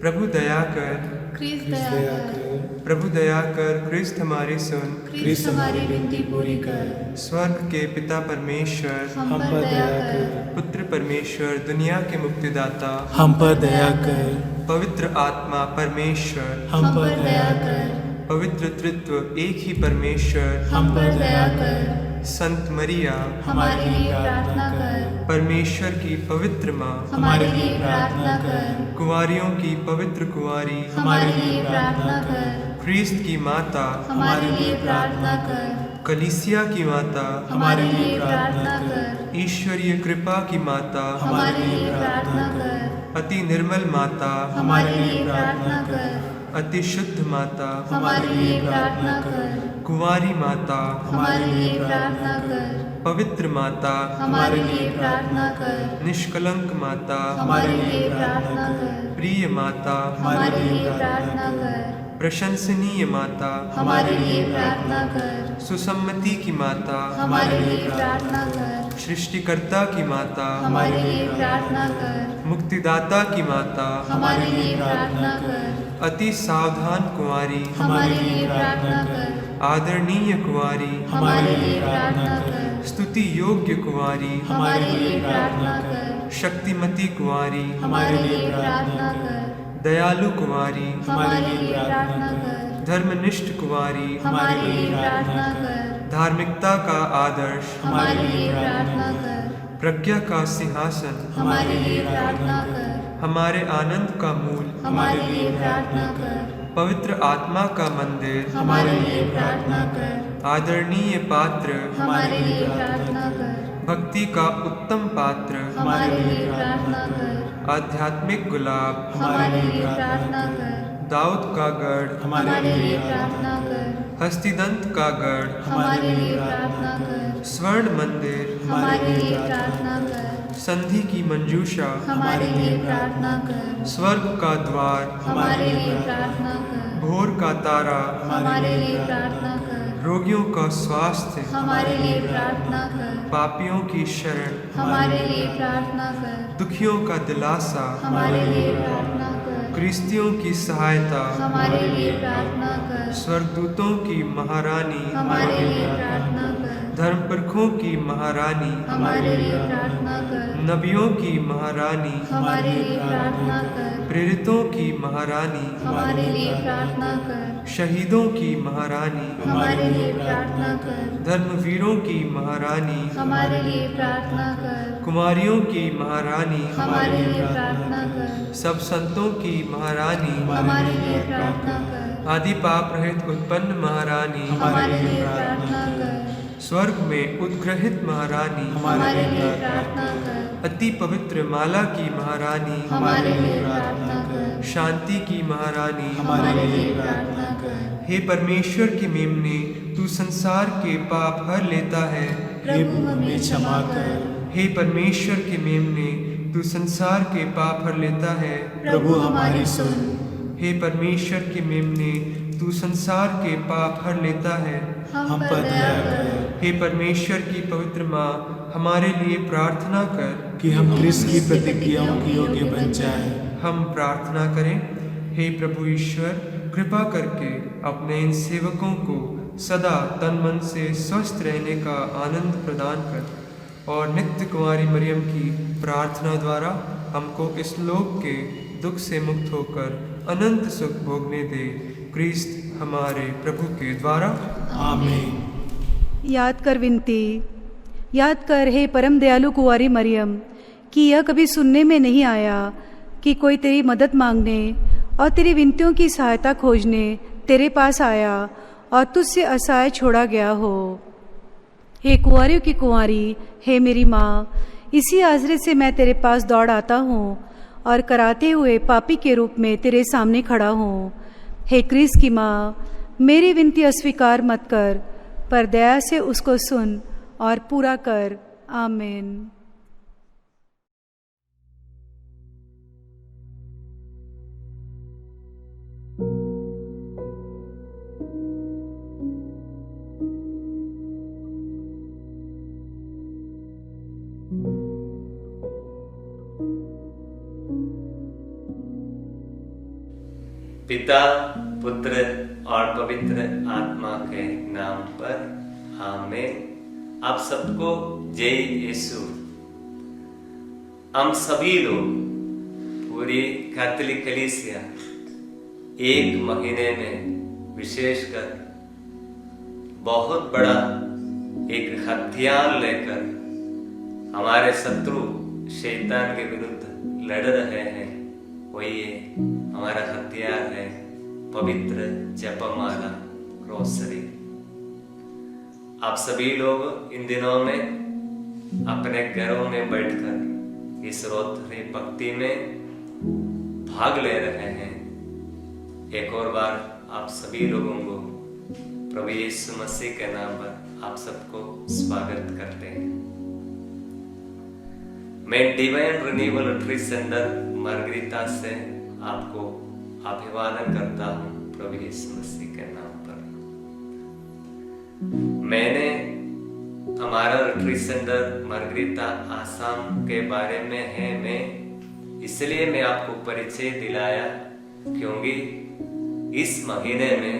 प्रभु दया कर, क्रिस्त दया कर, प्रभु दया कर, क्रिस्त हमारी सुन, क्रिस्त हमारी विनती पूरी कर। स्वर्ग के पिता परमेश्वर, हम पर दया कर, पुत्र परमेश्वर, दुनिया के मुक्तिदाता, हम पर दया कर, पवित्र आत्मा परमेश्वर, हम पर दया कर, पवित्र तृत्व एक ही परमेश्वर हम पर दया कर, संत मरिया हमारे लिए प्रार्थना कर, परमेश्वर की पवित्र माँ, हमारे लिए प्रार्थना कर, कुंवारियों की पवित्र कुंवारी, हमारे लिए प्रार्थना कर, ख्रीस्त की माता, हमारे लिए प्रार्थना कर, कलीसिया की माता, हमारे लिए प्रार्थना कर, ईश्वरीय कृपा की माता, हमारे लिए प्रार्थना कर, अति निर्मल माता, हमारे लिए प्रार्थना कर, अति शुद्ध माता, हमारे लिए प्रार्थना कर, कुंवारी माता, हमारे लिए प्रार्थना कर, पवित्र माता, हमारे लिए प्रार्थना कर, निष्कलंक माता, हमारे लिए प्रार्थना कर, प्रिय माता, हमारे लिए प्रार्थना कर, प्रशंसनीय माता, हमारे लिए प्रार्थना कर, सुसम्मति की माता, हमारे लिए प्रार्थना कर, सृष्टिकर्ता की माता, हमारे लिए प्रार्थना कर, मुक्तिदाता की माता, हमारे लिए प्रार्थना कर, अति सावधान कुंवारी, हमारे लिए प्रार्थना कर, आदरणीय कुंवारी, हमारे लिए प्रार्थना कर, स्तुति योग्य कुंवारी, हमारे लिए प्रार्थना कर, शक्तिमती कुंवारी, हमारे लिए प्रार्थना कर, दयालु कुंवारी, हमारे लिए प्रार्थना कर, धर्मनिष्ठ कुंवारी, हमारे लिए प्रार्थना कर, धार्मिकता का आदर्श, हमारे लिए प्रार्थना कर, प्रज्ञा का सिंहासन, हमारे लिए प्रार्थना कर, हमारे आनंद का मूल, हमारे लिए प्रार्थना कर, पवित्र आत्मा का मंदिर, हमारे लिए प्रार्थना कर, आदरणीय पात्र, हमारे लिए प्रार्थना कर, भक्ति का उत्तम पात्र, हमारे लिए प्रार्थना कर, आध्यात्मिक गुलाब, हमारे लिए प्रार्थना कर, दाऊद का गढ़, हमारे लिए प्रार्थना कर, हस्तिदंत का गढ़, हमारे लिए प्रार्थना कर, स्वर्ण मंदिर, हमारे लिए प्रार्थना कर, संधि की मंजूषा, हमारे लिए प्रार्थना कर, स्वर्ग का द्वार, हमारे लिए प्रार्थना कर, भोर का तारा, हमारे लिए प्रार्थना कर, रोगियों का स्वास्थ्य, हमारे लिए प्रार्थना कर, पापियों की शरण, हमारे लिए प्रार्थना कर, दुखियों का दिलासा, हमारे लिए प्रार्थना कर, क्रिस्तियों की सहायता, हमारे लिए प्रार्थना कर, स्वर्गदूतों की महारानी, हमारे लिए प्रार्थना कर, धर्मपुरखों की महारानी, हमारे लिए प्रार्थना कर, नबियों की महारानी, हमारे लिए प्रार्थना कर, प्रेरितों की महारानी, हमारे लिए प्रार्थना कर, शहीदों की महारानी, हमारे लिए प्रार्थना कर, धर्मवीरों की महारानी, हमारे लिए प्रार्थना कर, कुमारियों की महारानी, हमारे लिए प्रार्थना कर, सब संतों की महारानी, हमारे लिए प्रार्थना कर, आदि पाप रहित उत्पन्न महारानी, हमारे लिए प्रार्थना कर, स्वर्ग में उद्ग्रहित महारानी, हमारे लिए प्रार्थना कर, अति पवित्र माला की महारानी, हमारे लिए प्रार्थना कर, शांति की महारानी, हमारे लिए प्रार्थना कर, हे परमेश्वर की मेमने, तू संसार के पाप हर लेता है। प्रभु हमें क्षमा कर, हे परमेश्वर के मेमने, तू संसार के पाप हर लेता है। प्रभु हमारी सुन, हे परमेश्वर के मेमने, तू संसार के पाप हर लेता है। हम पर दया कर, हे परमेश्वर की पवित्र माँ, हमारे लिए प्रार्थना कर। कि हम क्रिस्त की प्रतिज्ञाओं की योग्य बन जाएं। हम प्रार्थना करें। हे प्रभु ईश्वर, कृपा करके अपने इन सेवकों को सदा तन मन से स्वस्थ रहने का आनंद प्रदान कर और नित्य कुंवारी मरियम की प्रार्थना द्वारा हमको इस लोक के दुख से मुक्त होकर अनंत सुख भोगने दे। क्रिस्त हमारे प्रभु के द्वारा। आमीन। याद कर विनती, याद कर हे परम दयालु कुंवारी मरियम कि यह कभी सुनने में नहीं आया कि कोई तेरी मदद मांगने और तेरी विनतियों की सहायता खोजने तेरे पास आया और तुझसे असहाय छोड़ा गया हो। हे कुंवारियों की कुंवारी, हे मेरी माँ, इसी आसरे से मैं तेरे पास दौड़ आता हूँ और कराते हुए पापी के रूप में तेरे सामने खड़ा हूँ। हे क्रिस्त की माँ, मेरी विनती अस्वीकार मत कर, पर दया से उसको सुन और पूरा कर। आमीन। पिता, पुत्र और पवित्र आत्मा के नाम पर आमीन। आप सबको जय यीशु। हम सभी लोग पूरी कैथोलिक कलीसिया एक महीने में विशेषकर बहुत बड़ा एक हथियार लेकर हमारे शत्रु शैतान के विरुद्ध लड़ रहे हैं, वही ये हमारा हथियार है पवित्र जपमाला रोसरी। आप सभी लोग इन दिनों में अपने घरों में बैठकर इस रोसरी भक्ति में भाग ले रहे हैं। एक और बार आप सभी लोगों को प्रभु यीशु मसीह के नाम पर आप सबको स्वागत करते हैं। मैं डिवाइन रिन्यूअल रिट्रीट सेंटर मार्गरीता से आपको अभिवादन करता हूं प्रभु यीशु मसीह के नाम पर। मैंने हमारा रिट्रीट सेंटर मार्गरीता आसाम के बारे में इसलिए मैं आपको परिचय दिलाया क्योंकि इस महीने में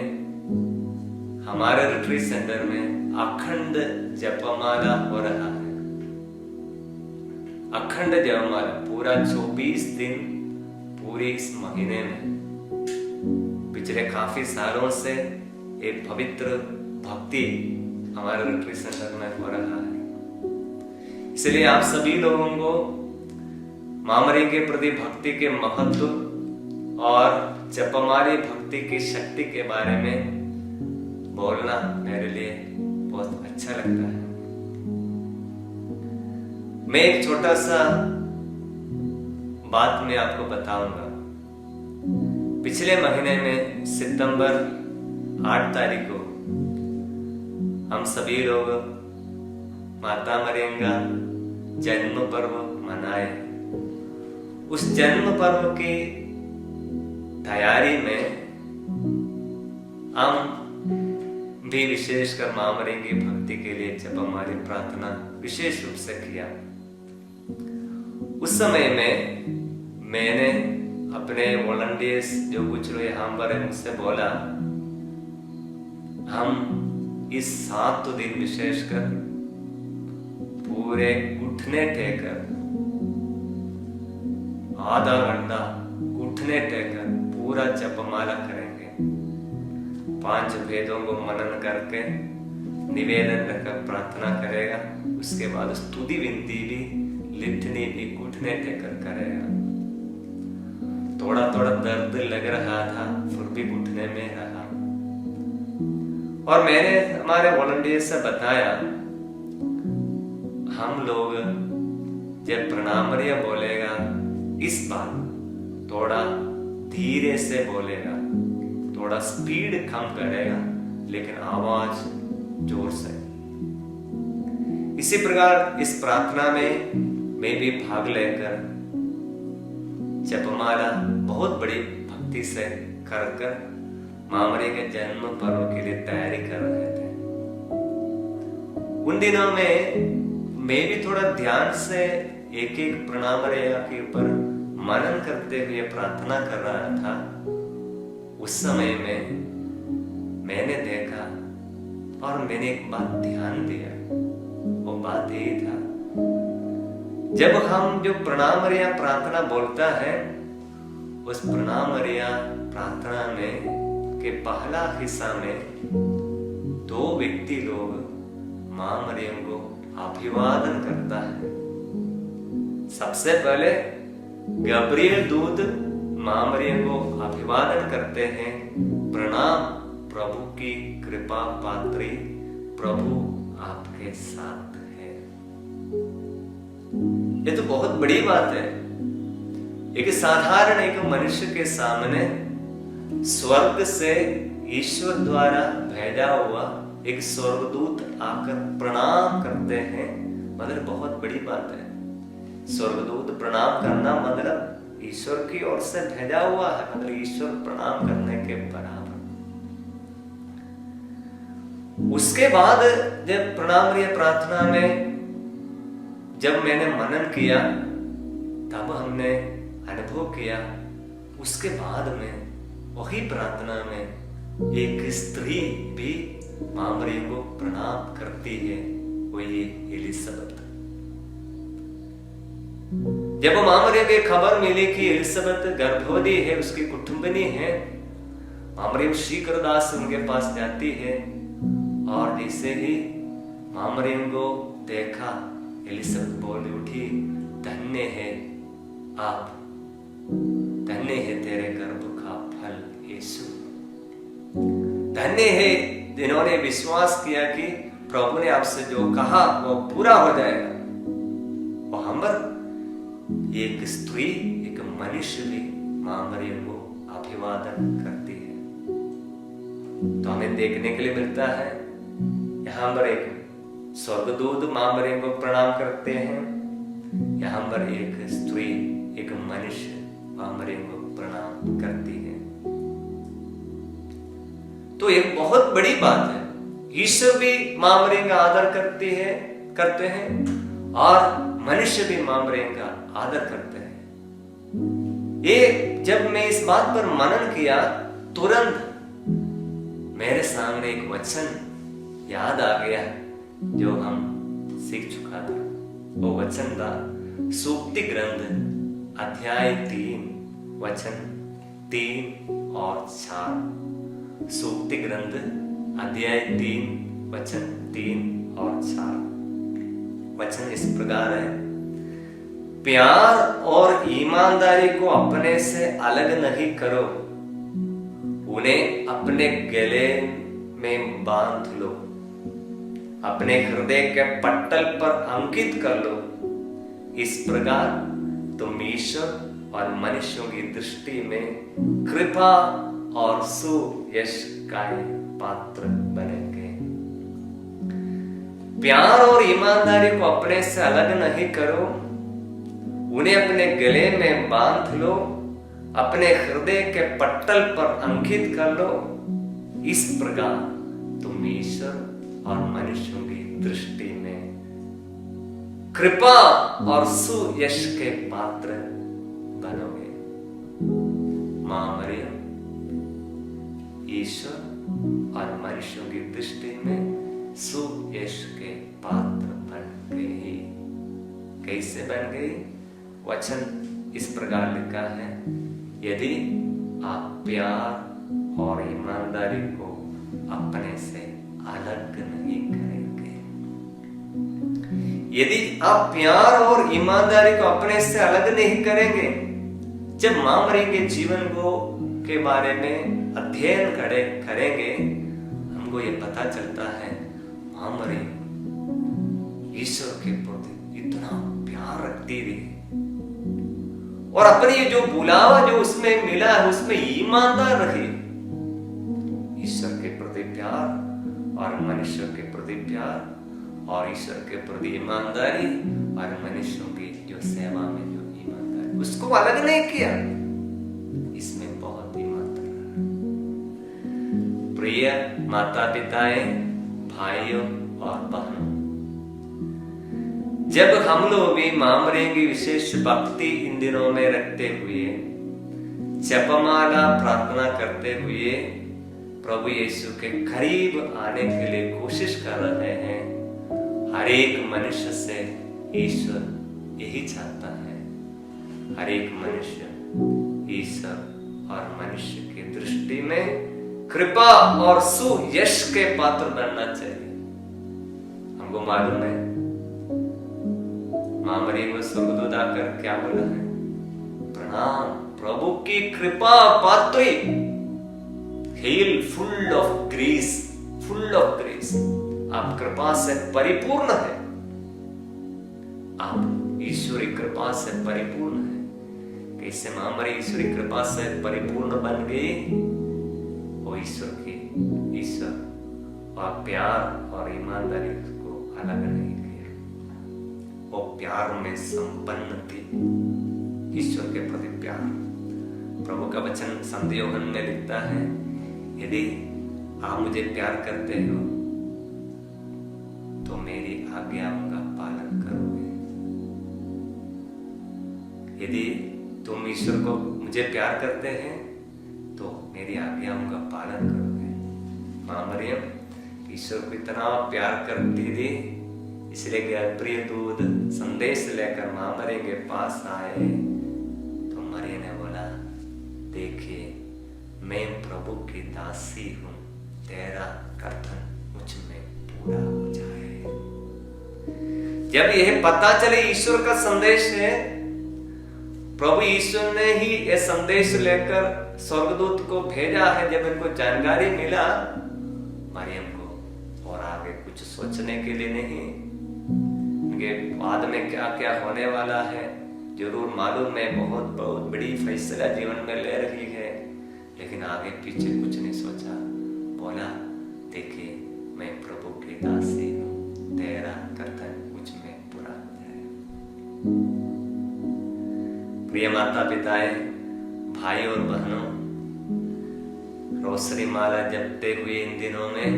हमारे रिट्रीट सेंटर में अखंड जपमाला हो रहा है। अखंड जपमाला पूरा 24 दिन पूरे इस महीने में पिछले काफी सालों से एक पवित्र भक्ति हमारे रिट्रीट सेंटर में हो रहा है। इसलिए आप सभी लोगों को मां मरियम के प्रति भक्ति के महत्व और जपमाला भक्ति की शक्ति के बारे में बोलना मेरे लिए बहुत अच्छा लगता है। मैं एक छोटा सा बात मैं आपको बताऊंगा। पिछले महीने में सितंबर 8 तारीख को हम सभी लोग माता मरियम का जन्म पर्व मनाए। उस जन्म पर्व की तैयारी में हम भी विशेषकर मां मरियम की भक्ति के लिए जपमाला प्रार्थना विशेष रूप से किया। उस समय में मैंने अपने वॉलंटियर्स जो कुछ लोग यहाँ पर है मुझसे बोला, हम इस 7 दिन विशेषकर पूरे घुटने टेकर आधा घंटा घुटने टेकर पूरा जपमाला करेंगे। 5 वेदों को मनन करके निवेदन रखकर प्रार्थना करेगा। उसके बाद स्तुति विनती भी लिटनी भी घुटने टेकर करेगा। थोड़ा थोड़ा दर्द लग रहा था फिर भी घुटने में रहा। और मैंने हमारे वॉलंटियर से बताया, हम लोग जब प्रणाम मरियम बोलेगा इस बार थोड़ा धीरे से बोलेगा, थोड़ा स्पीड कम करेगा लेकिन आवाज जोर से। इसी प्रकार इस प्रार्थना में मैं भी भाग लेकर जपमाला बहुत बड़ी भक्ति से कर मां मरियम के जन्म पर्व के लिए तैयारी कर रहे थे। उन दिनों में मैं भी थोड़ा ध्यान से एक एक प्रणाम मरियम के ऊपर मनन करते हुए प्रार्थना कर रहा था। उस समय में मैंने देखा और मैंने एक बात ध्यान दिया। वो बात यही था, जब हम जो प्रणाम मरियम प्रार्थना बोलता है उस प्रणाम मरियम प्रार्थना में के पहला हिस्सा में 2 व्यक्ति लोग मां मरियम को अभिवादन करता है। सबसे पहले गब्रिएल दूत मां मरियम को अभिवादन करते हैं, प्रणाम प्रभु की कृपा पात्री, प्रभु आपके साथ है। ये तो बहुत बड़ी बात है। एक साधारण एक मनुष्य के सामने स्वर्ग से ईश्वर द्वारा भेजा हुआ एक स्वर्गदूत आकर प्रणाम करते हैं, मतलब बहुत बड़ी बात है। स्वर्गदूत प्रणाम करना मतलब ईश्वर की ओर से भेजा हुआ है, मतलब ईश्वर प्रणाम करने के बराबर। उसके बाद जब प्रणाम प्रार्थना में जब मैंने मनन किया तब हमने अनुभव किया, उसके बाद में वही प्रार्थना में एक स्त्री भी मां मरियम को प्रणाम करती है, वही एलिसबेथ। जब मां मरियम की खबर मिली कि एलिसबेथ गर्भवती है, उसकी कुटुंबिनी है, मरियम शीघ्रता से उनके पास जाती है और जैसे ही मरियम को देखा, एलिसबेथ बोल उठी, धन्य है आप, धन्य है तेरे गर्भ का फल यीशु, धन्य है जिन्होंने विश्वास किया कि प्रभु ने आपसे जो कहा वो पूरा हो जाएगा। और हम एक स्त्री, एक मनुष्य भी मरियम को अभिवादन करती है। तो हमें देखने के लिए मिलता है यहाँ पर एक स्वर्गदूत मरियम को प्रणाम करते हैं, यहाँ पर एक स्त्री, एक मनुष्य मरियम को प्रणाम करती है। तो एक बहुत बड़ी बात है, ईश्वर भी मरियम का आदर करते हैं और मनुष्य भी मरियम का आदर करते हैं। ये जब मैं इस बात पर मनन किया, तुरंत मेरे सामने एक वचन याद आ गया जो हम सीख चुका था। वो वचन था सूक्ति ग्रंथ अध्याय 3 वचन 3 और 4। सूक्ति ग्रंथ अध्याय 3 वचन 3 और 4। वचन इस प्रकार है, प्यार और ईमानदारी को अपने से अलग नहीं करो, उन्हें अपने गले में बांध लो, अपने हृदय के पट्टल पर अंकित कर लो। इस प्रकार तुम ईश्वर और मनुष्यों की दृष्टि में कृपा और सुयश का पात्र बनेंगे। प्यार और ईमानदारी को अपने से अलग नहीं करो, उन्हें अपने गले में बांध लो, अपने हृदय के पट्टल पर अंकित कर लो। इस प्रकार तुम ईश्वर और मनुष्यों की दृष्टि में कृपा और सुयश के पात्र बनोगे। मरियम ईश्वर और मनुष्यों की दृष्टि में सुयश के पात्र बन गई। कैसे बन गई? वचन इस प्रकार लिखा है, यदि आप प्यार और ईमानदारी को अपने से अलग नहीं करेंगे। यदि आप प्यार और ईमानदारी को अपने से अलग नहीं करेंगे, जब मरियम के जीवन के बारे में अध्ययन करेंगे, हमको ये पता चलता है मरियम ईश्वर के प्रति इतना प्यार रखती थी और अपनी जो बुलावा जो उसमें मिला है उसमें ईमानदार रही। ईश्वर के प्रति प्यार और मनुष्य के प्रति प्यार और ईश्वर के प्रति ईमानदारी और मनुष्यों की जो सेवा में जो ईमानदारी, उसको अलग नहीं किया। इसमें बहुत ईमानदार। प्रिय माता पिताएं, भाइयों और बहनों, जब हम लोग भी मरियम की विशेष भक्ति इन दिनों में रखते हुए, जपमाला प्रार्थना करते हुए प्रभु यीशु के करीब आने के लिए कोशिश कर रहे हैं, हर एक मनुष्य से ईश्वर यही चाहता है। हर एक मनुष्य ईश्वर और मनुष्य की दृष्टि में कृपा और सुयश के पात्र बनना चाहिए। हमको मालूम है मरियम को स्वर्गदूत आकर क्या बोला है? प्रणाम प्रभु की कृपा पात्री, hail full of grace, full of grace. आप कृपा से परिपूर्ण है, आप ईश्वरी कृपा से परिपूर्ण है। कैसे मरियम ईश्वरी कृपा से परिपूर्ण बन गई? वो ईश्वर और प्यार और ईमानदारी को अलग नहीं किया, वो प्यार में संपन्न थी। ईश्वर के प्रति प्यार। प्रभु का वचन संत यूहन्ना में लिखता है, यदि आप मुझे प्यार करते हो तो मेरी आज्ञाओं का पालन करोगे। यदि तुम ईश्वर को मुझे प्यार करते हैं तो मेरी आज्ञाओं का पालन करोगे। मरियम ईश्वर को इतना प्यार करती थी, इसलिए प्रिय दूत संदेश लेकर मरियम के पास आए तो मरियम ने बोला, देखिए मैं प्रभु की दासी हूं, तेरा कथन मुझ में पूरा हो जाए। जब यह पता चले ईश्वर का संदेश है, प्रभु ईश्वर ने ही यह संदेश लेकर स्वर्गदूत को भेजा है। जब इनको जानकारी मिला मरियम को, और आगे कुछ सोचने के लिए नहीं, इनके बाद में क्या क्या होने वाला है जरूर मालूम है, बहुत बहुत बड़ी फैसला जीवन में ले रही है, लेकिन आगे पीछे कुछ नहीं सोचा। बोला, देखिए मैं प्रभु की दासी हूं, तेरा कथन मुझ में पूरा हो जाए। प्रिय माता पिताएं, भाई और बहनों, रोसरी माला जपते हुए इन दिनों में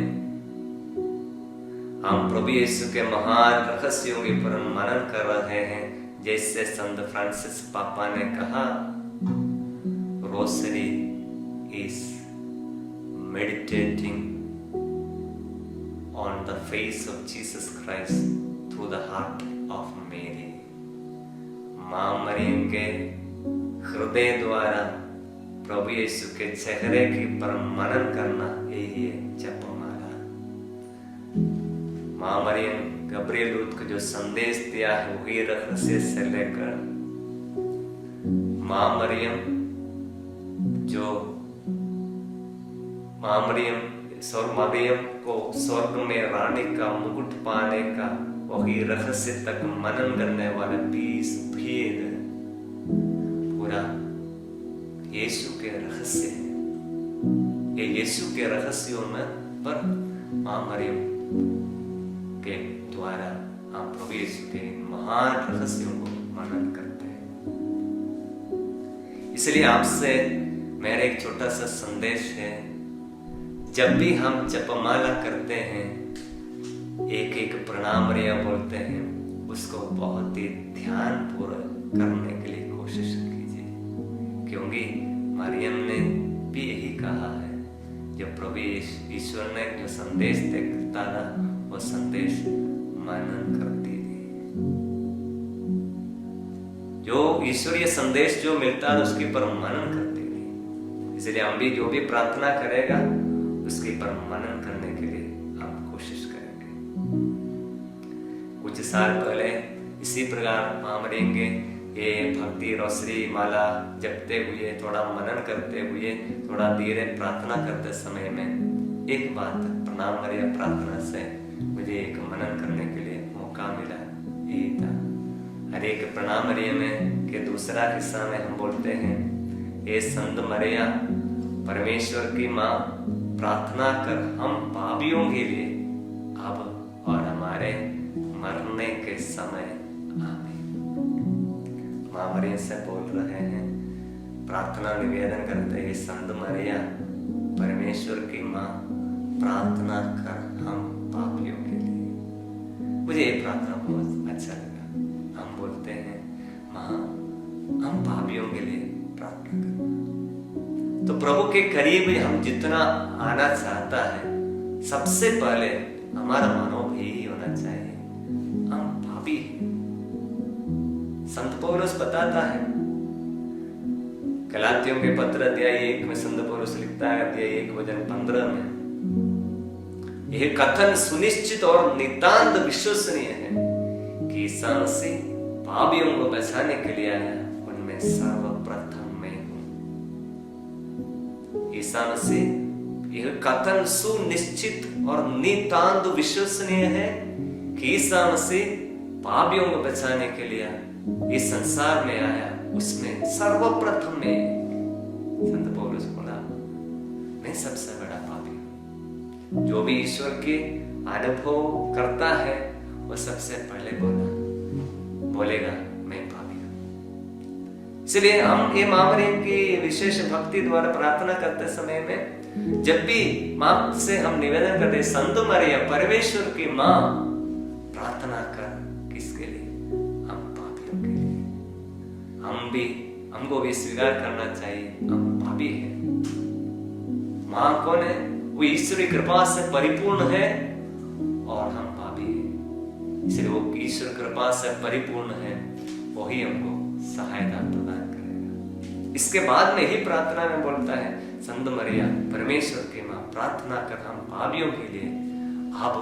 हम प्रभु यीशु के महान रहस्यों के पर मनन कर रहे हैं। जैसे संत फ्रांसिस पापा ने कहा, Rossari is meditating on the face of Jesus Christ through the heart of मेरी। मां मरियम के हृदय द्वारा प्रभु यीशु के चेहरे की पर मनन करना, यही है जपमाला। मां मरियम गब्रिएल दूत को जो संदेश दिया है वही रहस्य से लेकर मां मरियम को स्वर्ग में रानी का मुकुट पाने का वही रहस्य तक मनन करने वाले 20 भेद पूरा यीशु के रहस्य है। ये यीशु के रहस्यों में पर मां मरियम के द्वारा हम प्रभु यीशु के महान रहस्यों को मनन करते हैं। इसलिए आपसे मेरा एक छोटा सा संदेश है, जब भी हम जपमाला करते हैं, एक एक प्रणामरिया बोलते हैं, उसको बहुत ही ध्यान पूर्वक करने के लिए कोशिश कीजिए, क्योंकि मरियम ने भी यही कहा है। जब प्रभु ईश्वर ने जो संदेश देता ना, वो संदेश मनन करती थी। जो ईश्वरीय संदेश जो मिलता है उसके पर मनन करती थी। इसलिए हम भी जो भी प्रार्थना करेगा उसके पर मनन करने के लिए हम कोशिश करेंगे। कुछ साल पहले इसी प्रकार मां मरियम के ये भक्ति रोसरी माला जपते हुए, थोड़ा मनन करते हुए, थोड़ा धीरे प्रार्थना करते समय में एक बात प्रणाम मरिया प्रार्थना से मुझे एक मनन करने के लिए मौका मिला। यही था, हर एक प्रणाम मरिया में के दूसरा हिस्सा में हम बोलते हैं, ये संत मरिया परमेश्वर की माँ, प्रार्थना कर हम पापियों के लिए अब और हमारे मरने के समय आमीन। मां मरियम से बोल रहे हैं, प्रार्थना निवेदन करते हैं, संत मरिया परमेश्वर की माँ, प्रार्थना कर हम पापियों के लिए। मुझे ये प्रार्थना बहुत अच्छा लगा। हम बोलते हैं, माँ हम पापियों के लिए प्रार्थना कर। तो प्रभु के करीब हम जितना आना चाहता है, सबसे पहले हमारा मनोभाव यही होना चाहिए, हम पापी हैं। संत पौलुस बताता है, गलातियों के पत्र अध्याय 1 में संत पौलुस लिखता है, अध्याय 1:15 में, यह कथन सुनिश्चित और नितांत विश्वसनीय है कि ईसा मसीह पापियों को बचाने के लिए आया, उनमें सर्वप्रथम मैं हूं। ईसा मसीह, यह कथन सुनिश्चित और नितांत विश्वसनीय है कि ईसा मसीह पापियों को बचाने के लिए इस संसार में आया, उसमें सर्वप्रथम में। संत पौलुस बोला, मैं सबसे बड़ा पापी हूं। जो भी ईश्वर के अनुभव करता है वो सबसे पहले बोलेगा मैं पापी हूं। इसलिए हम ये मां मरियम की विशेष भक्ति द्वारा प्रार्थना करते समय में, जब भी मां से हम निवेदन करते, संत मरिया परमेश्वर की मां, प्रार्थना कर किसके लिए? हम पापियों के लिए। हमको भी स्वीकार करना चाहिए, हम पापी हैं। मां कौन है? वो ईश्वरी कृपा से परिपूर्ण है और हम पापी हैं। इसलिए वो ईश्वर कृपा से परिपूर्ण है, वही हमको सहायता प्रदान करेगा। इसके बाद में ही प्रार्थना में बोलता है, संत मरिया परमेश्वर की माँ, प्रार्थना कर हम पापियों के लिए अब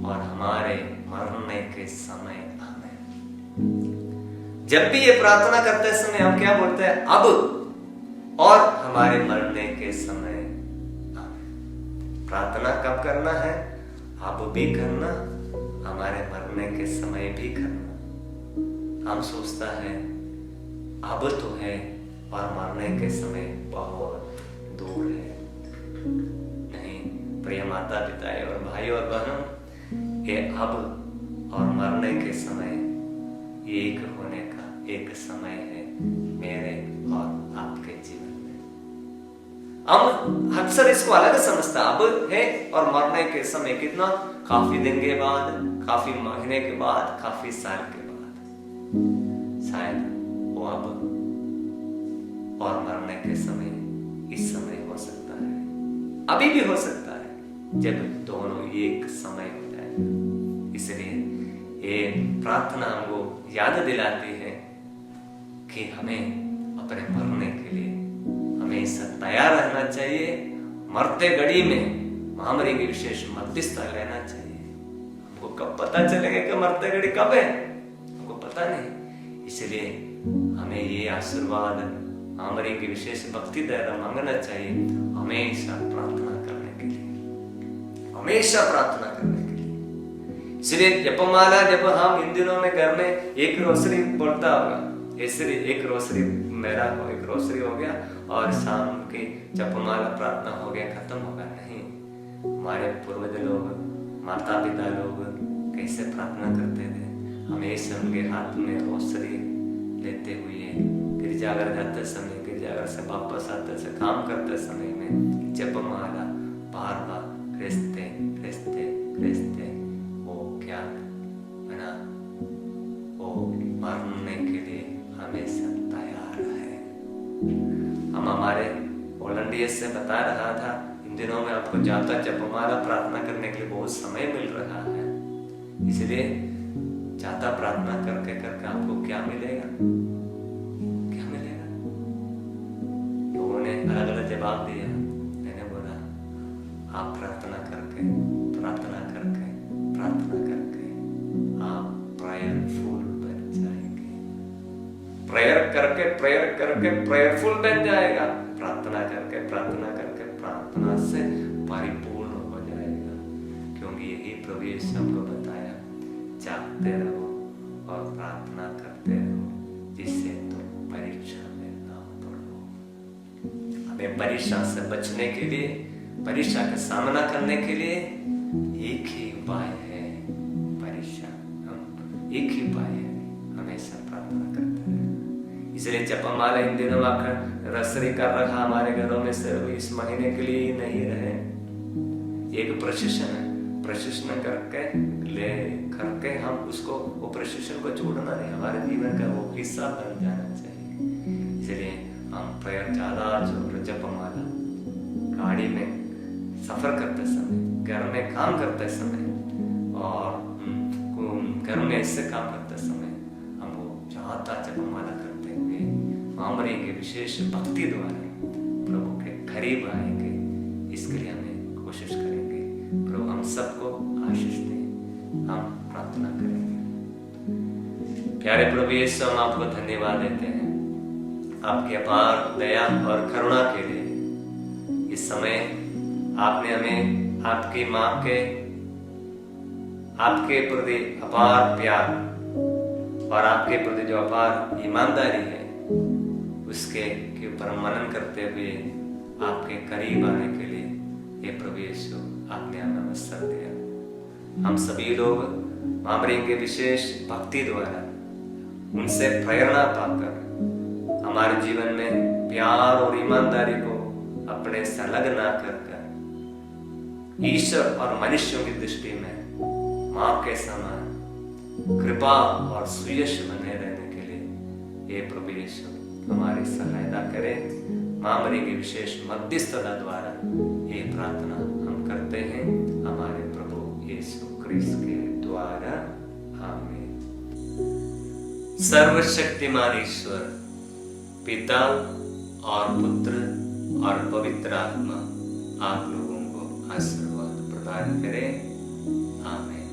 और हमारे मरने के समय आमेन। जब भी ये प्रार्थना करते समय हम क्या बोलते हैं? अब और हमारे मरने के समय आमेन। प्रार्थना कब करना है? अब भी करना, हमारे मरने के समय भी करना। हम सोचता है अब तो है और मरने के समय बहुत दूर है। नहीं, प्रिय माता पिता और भाई और बहनों, ये अब और मरने के समय एक होने का एक समय है मेरे और आपके जीवन में। हम अक्सर इसको अलग समझता, अब है और मरने के समय कितना, काफी दिन के बाद, काफी महीने के बाद, काफी साल के बाद। शायद वो अब और मरने के समय इस समय हो सकता है, अभी भी हो सकता है, जब दोनों एक समय हो जाए। इसलिए ये प्रार्थना हमको याद दिलाती है कि हमें अपने मरने के लिए हमेशा तैयार रहना चाहिए। मरते घड़ी में महामारी की विशेष मध्यस्थता लेना चाहिए। हमको कब पता चलेगा कि मरते घड़ी कब है, हमको पता नहीं। इसलिए हमें ये आशीर्वाद महामारी की विशेष भक्ति द्वारा मांगना चाहिए, हमेशा प्रार्थना करने के लिए, हमेशा प्रार्थना करने के लिए। इसलिए जपमाला जब हम इन दिनों में घर में एक रोसरी बोलता होगा, इसलिए एक रोसरी मेरा हो, एक रोसरी हो गया और शाम की जपमाला प्रार्थना हो गया, खत्म होगा। नहीं, हमारे पूर्वज लोग, माता पिता लोग कैसे प्रार्थना करते थे? हमेशा उनके हाथ में रोसरी लेते हुए गिरजाघर जाते समय, गिरजाघर से वापस आते से, काम करते समय में जपमाला बार बार रिश्ते रिश्ते रिश्ते, वो क्या बना, वो मरने के लिए हमेशा तैयार है। हम हमारे वॉलंटियर्स से बता रहा था, इन दिनों में आपको ज्यादा जपमाला प्रार्थना करने के लिए बहुत समय मिल रहा है। इसलिए ज्यादा प्रार्थना करके करके आपको क्या मिलेगा? क्या मिलेगा? लोगों ने अलग अलग जवाब दिया। मैंने बोला आप प्रार्थना करके प्रार्थना करके प्रार्थना करके आप प्रेयरफुल बन जाएंगे। प्रेयर करके प्रेयरफुल बन जाएगा। प्रार्थना करके प्रार्थना से परिपूर्ण हो जाएगा। क्योंकि यही प्रभु यीशु हमको बताया, जागते रहो और प्रार्थना करते रहो, जिससे तुम परीक्षा में ना पड़ो। हमें परीक्षा से बचने के लिए, परीक्षा का सामना करने के लिए एक ही उपाय है, परीक्षा। हम एक ही उपाय है, हमेशा प्रार्थना करते रहे। इसलिए जपमाला इन दिनों आकर रसरी कर रहा हमारे घरों में सिर्फ इस महीने के लिए नहीं रहे, एक प्रशिक्षण है। प्रशिक्षण करके हम उसको, वो प्रशिक्षण को छोड़ना नहीं, हमारे जीवन का वो हिस्सा बन जाना चाहिए। इसलिए हम प्रेयर ज्यादा जपमाला गाड़ी में सफर करते समय, घर में काम करते समय और घर में ऐसे काम करते समय हम वो ज्यादा जपमाला करते हुए महामारी के विशेष भक्ति द्वारा प्रभु के करीब आएंगे। इसके लिए हमें कोशिश करेंगे। प्रभु हम सबको आशीष दे। हम प्रार्थना करेंगे। प्यारे प्रभु यीशु, हम आपको धन्यवाद देते हैं आपकी अपार दया और करुणा के लिए। इस समय आपने हमें आपकी माँ के, आपके प्रति अपार प्यार और आपके प्रति जो अपार ईमानदारी है उसके के ऊपर मनन करते हुए आपके करीब आने के लिए ये प्रभु यीशु आपने हमें अवसर दिया। हम सभी लोग महामारी के विशेष भक्ति द्वारा उनसे प्रेरणा पाकर हमारे जीवन में प्यार और ईमानदारी को अपने से अलग ना कर ईश्वर और मनुष्यों की दृष्टि में माँ के समान कृपा और सुयश बने रहने के लिए ये प्रभु यीशु हमारी सहायता करे। महामारी की विशेष मध्यस्थता द्वारा ये प्रार्थना हम करते हैं हमारे प्रभु यीशु क्रिस्त के द्वारा, आमीन। सर्वशक्तिमान ईश्वर पिता और पुत्र और पवित्र आत्मा आप लोगों को आशीर्वाद प्रदान करे। आमीन।